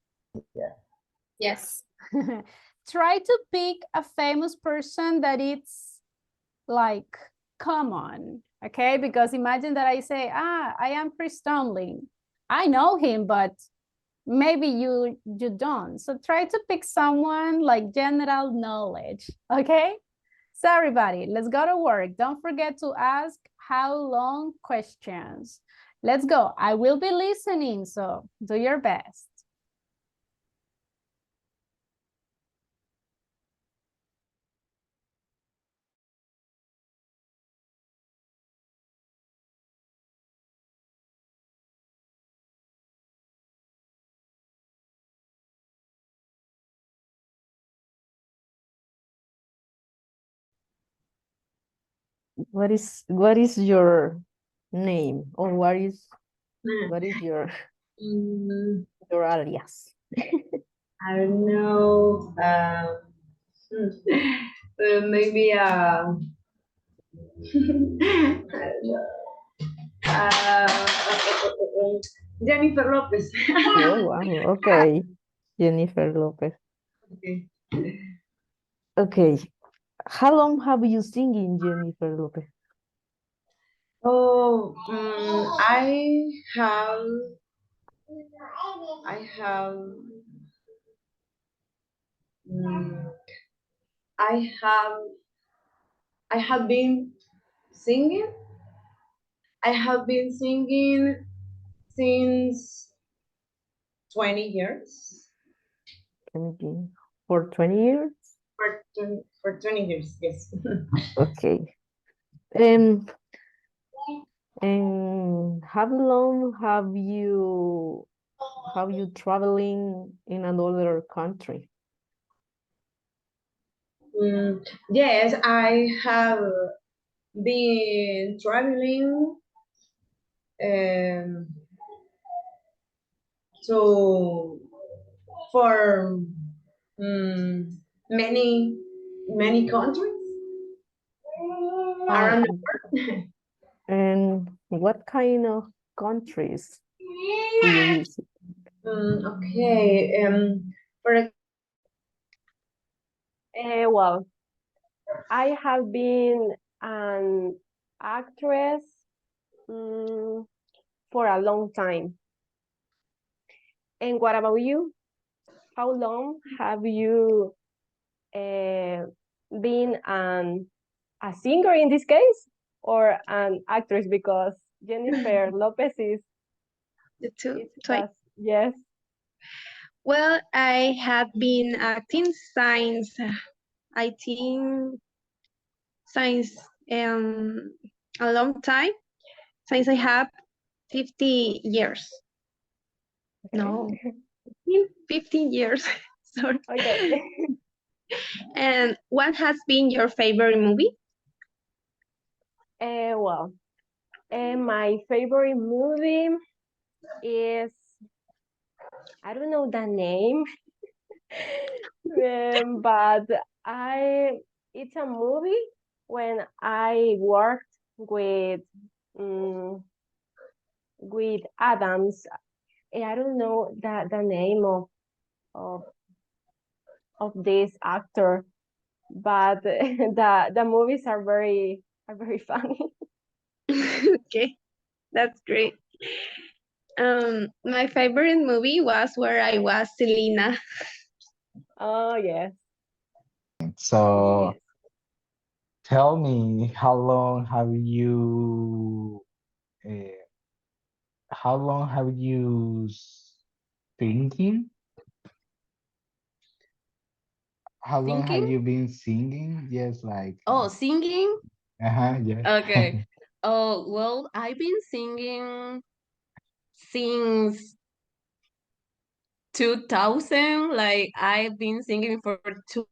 Yeah. Yes. Try to pick a famous person that it's like common, okay? Because imagine that I say, I am Chris Tomlin. I know him, but maybe you don't. So try to pick someone like general knowledge, okay? So everybody, let's go to work. Don't forget to ask how long questions. Let's go. I will be listening, so do your best. What is your name, or what is your your alias? I don't know. Maybe I don't know. Jennifer Lopez. Oh, wow. Okay. Jennifer Lopez. Okay. Okay. How long have you singing, Jennifer Lopez? Oh, I have mm, I have I have been singing. I have been singing since 20 years. 20, for 20 years? For 20 years, yes. Okay. And how long have you traveling in another country? Yes, I have been traveling to for many countries around the world. And what kind of countries do you visit? Okay. For Well, I have been an actress for a long time. And what about you? How long have you been a singer in this case, or an actress? Because Jennifer Lopez is the two. Yes. Well, I have been acting since I think since a long time, since I have 50 years. No, 15 years. Sorry. Okay. And what has been your favorite movie? Well, my favorite movie is, I don't know the name, but it's a movie when I worked with Adams. I don't know the name of this actor, but the movies are very funny. Okay, that's great. My favorite movie was Where I Was Selena. Oh, yes. So tell me, how long have you thinking? How long have Thinking? you been singing? Yes, like Oh, singing? yes. Okay. Oh, well, I've been singing since 2000. Like, I've been singing for 2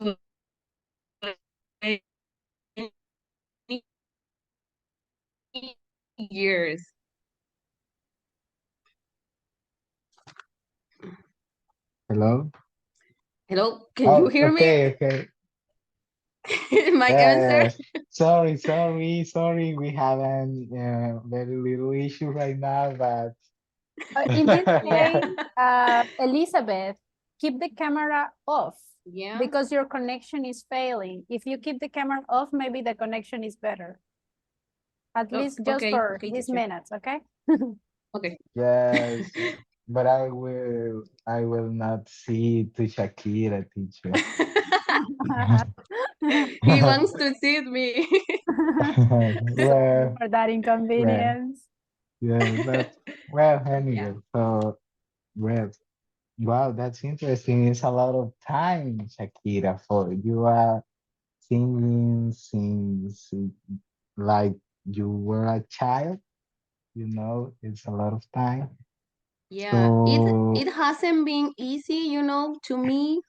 years. Hello? Hello, can you hear me? Okay. My answer? Yes. Sorry. We have a very little issue right now, but In this case, Elizabeth, keep the camera off. Yeah. Because your connection is failing. If you keep the camera off, maybe the connection is better. At least just okay, for okay, these teacher. minutes, okay? Okay. Yes. but I will not see to Shakira, teacher. He wants to see me. Well, For that well, inconvenience. yeah, but well, anyway, so well, wow, that's interesting. It's a lot of time, Shakira, for you are singing since like you were a child, it's a lot of time. Yeah, So, it hasn't been easy, to me.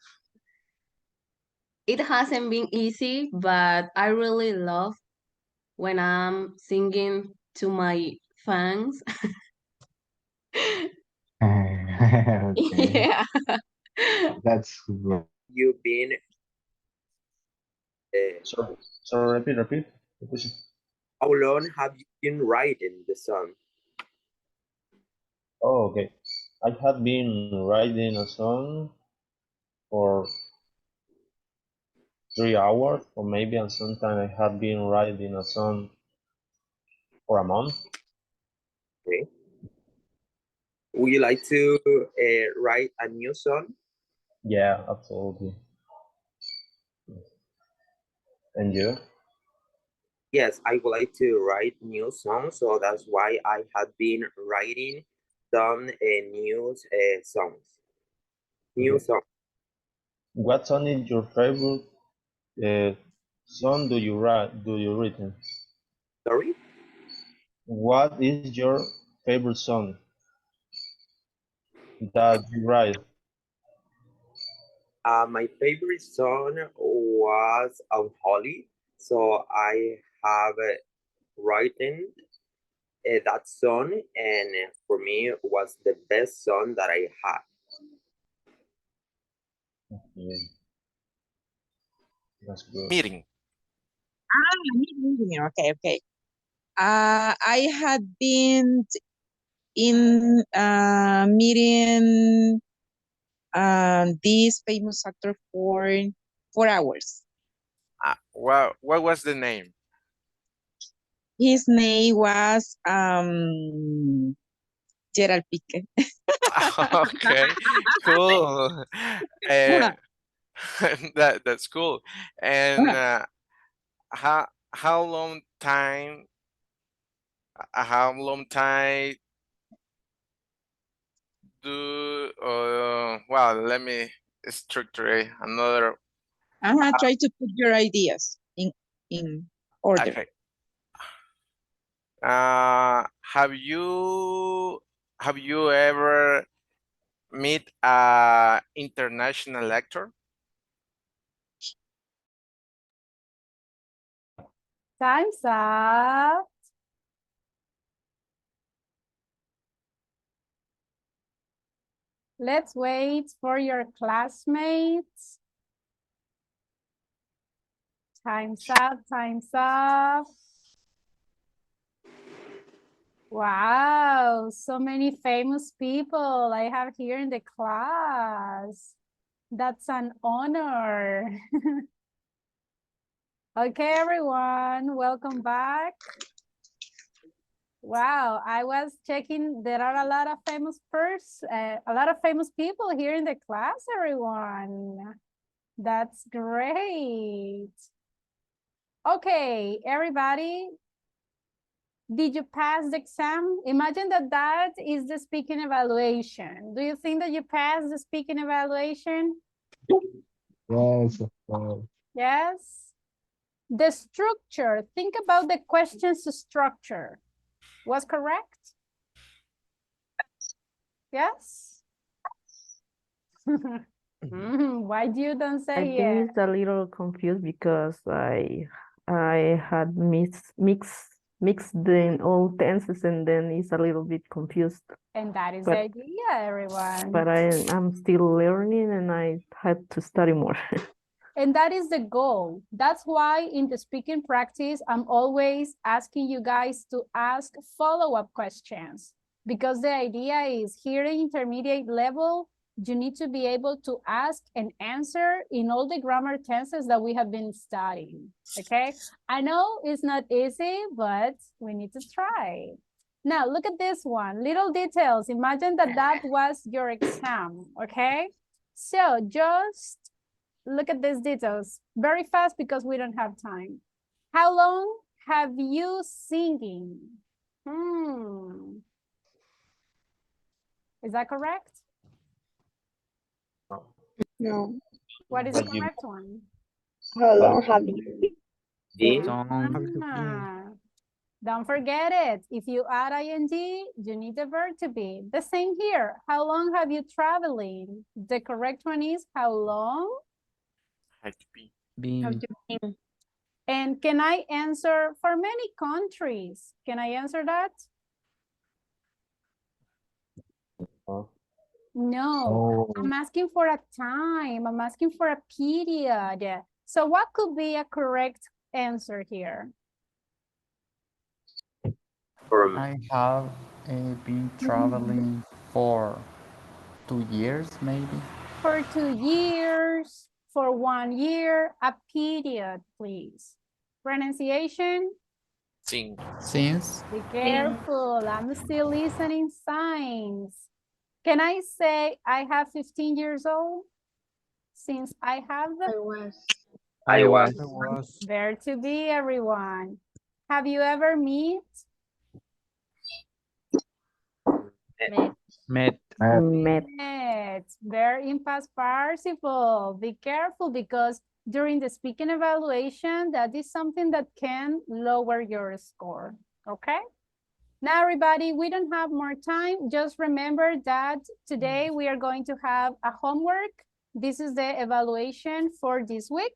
It hasn't been easy, but I really love when I'm singing to my fans. okay, Yeah. that's good. You've been So repeat the question. how long have you been writing the song? Oh, okay. I have been writing a song for 3 hours, or maybe, and sometimes I have been writing a song for a month. Okay. Would you like to write a new song? Yeah, absolutely. And you? Yes, I would like to write new songs, so that's why I have been writing some new songs. New Okay. songs. What song is your favorite song do you write? Do you written? Sorry? What is your favorite song that you write? My favorite song was Unholy, so I have written that song, and for me it was the best song that I had. Yeah, that's good. Meeting. Meeting. Okay. I had been in meeting this famous actor for 4 hours. What was the name? His name was Gerald Pique. Okay, cool. Uh, that's cool. And how long time? How long time do? Well, let me structure another. Try to put your ideas in order. Okay. Have you ever meet a international actor? Time's up. Let's wait for your classmates. Time's up, time's up. Wow, so many famous people I have here in the class. That's an honor. Okay, everyone, welcome back. Wow, I was checking, there are a lot of famous people here in the class, everyone. That's great. Okay, everybody, did you pass the exam? Imagine that is the speaking evaluation. Do you think that you passed the speaking evaluation? Yes, of course. Yes. The structure, think about the question's structure. Was correct? Yes? Why do you don't I say think yes? it's a little confused because I had mixed the all tenses and then it's a little bit confused. And that is the But idea, everyone. but I'm still learning and I had to study more. And that is the goal. That's why in the speaking practice, I'm always asking you guys to ask follow-up questions, because the idea is here at intermediate level, you need to be able to ask and answer in all the grammar tenses that we have been studying, okay? I know it's not easy, but we need to try. Now look at this one, little details. Imagine that that was your exam, okay? So just look at these details very fast because we don't have time. How long have you singing? Is that correct? No. What is the correct one? How long have you Don't forget it. If you add ing, you need the verb to be. The same here. How long have you traveling? The correct one is how long? Have you Been. And can I answer for many countries? Can I answer that? No, I'm asking for a time. I'm asking for a period. So what could be a correct answer here? I have been traveling for 2 years, maybe. For 2 years, for 1 year, a period, please. Pronunciation? Since. Be careful, I'm still listening signs. Can I say I have 15 years old? Since I have the... I was. There to be, everyone. Have you ever met? Met. There in past participle. Be careful because during the speaking evaluation, that is something that can lower your score. Okay? Now, everybody, we don't have more time. Just remember that today we are going to have a homework. This is the evaluation for this week.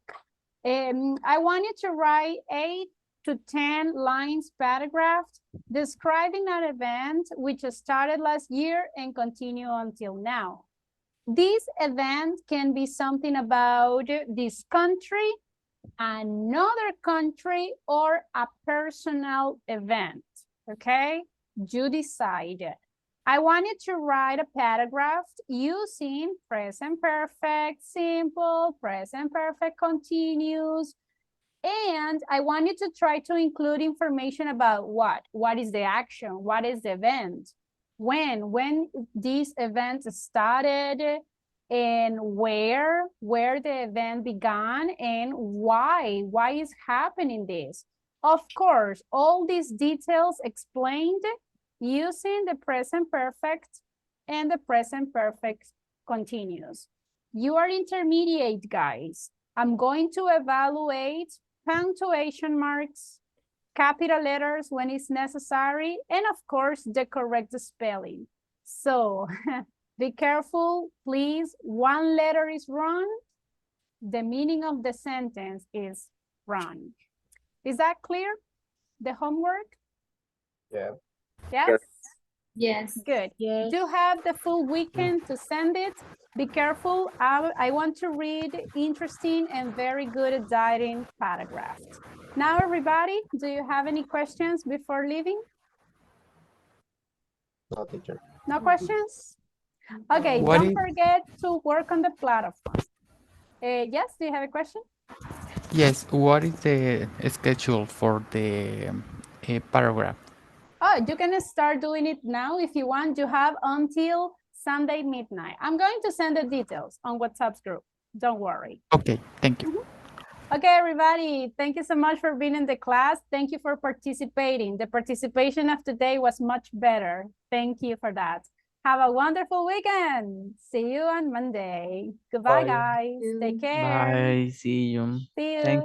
I want you to write 8 to 10 lines paragraph describing an event which started last year and continue until now. This event can be something about this country, another country, or a personal event, okay? You decide. I want you to write a paragraph using present perfect, simple, present perfect continuous, and I want you to try to include information about what? What is the action? What is the event? When this event started, and where the event began, and why is happening this? Of course, all these details explained using the present perfect and the present perfect continuous. You are intermediate, guys. I'm going to evaluate punctuation marks, capital letters when it's necessary, and of course, the correct spelling. So be careful, please. One letter is wrong. The meaning of the sentence is wrong. Is that clear? The homework? Yeah. Yes? Yes. Good. Do have the full weekend to send it. Be careful. I want to read interesting and very good dieting paragraphs. Now, everybody, do you have any questions before leaving? No, teacher. No questions? Okay, What don't is- forget to work on the platform. Yes, do you have a question? Yes, what is the schedule for the paragraph? Oh, you can start doing it now if you want. You have until Sunday midnight. I'm going to send the details on WhatsApp's group. Don't worry. Okay, thank you. Okay, everybody, thank you so much for being in the class. Thank you for participating. The participation of today was much better. Thank you for that. Have a wonderful weekend. See you on Monday. Goodbye, Bye. guys. Take care. Bye. See you. See you. Thank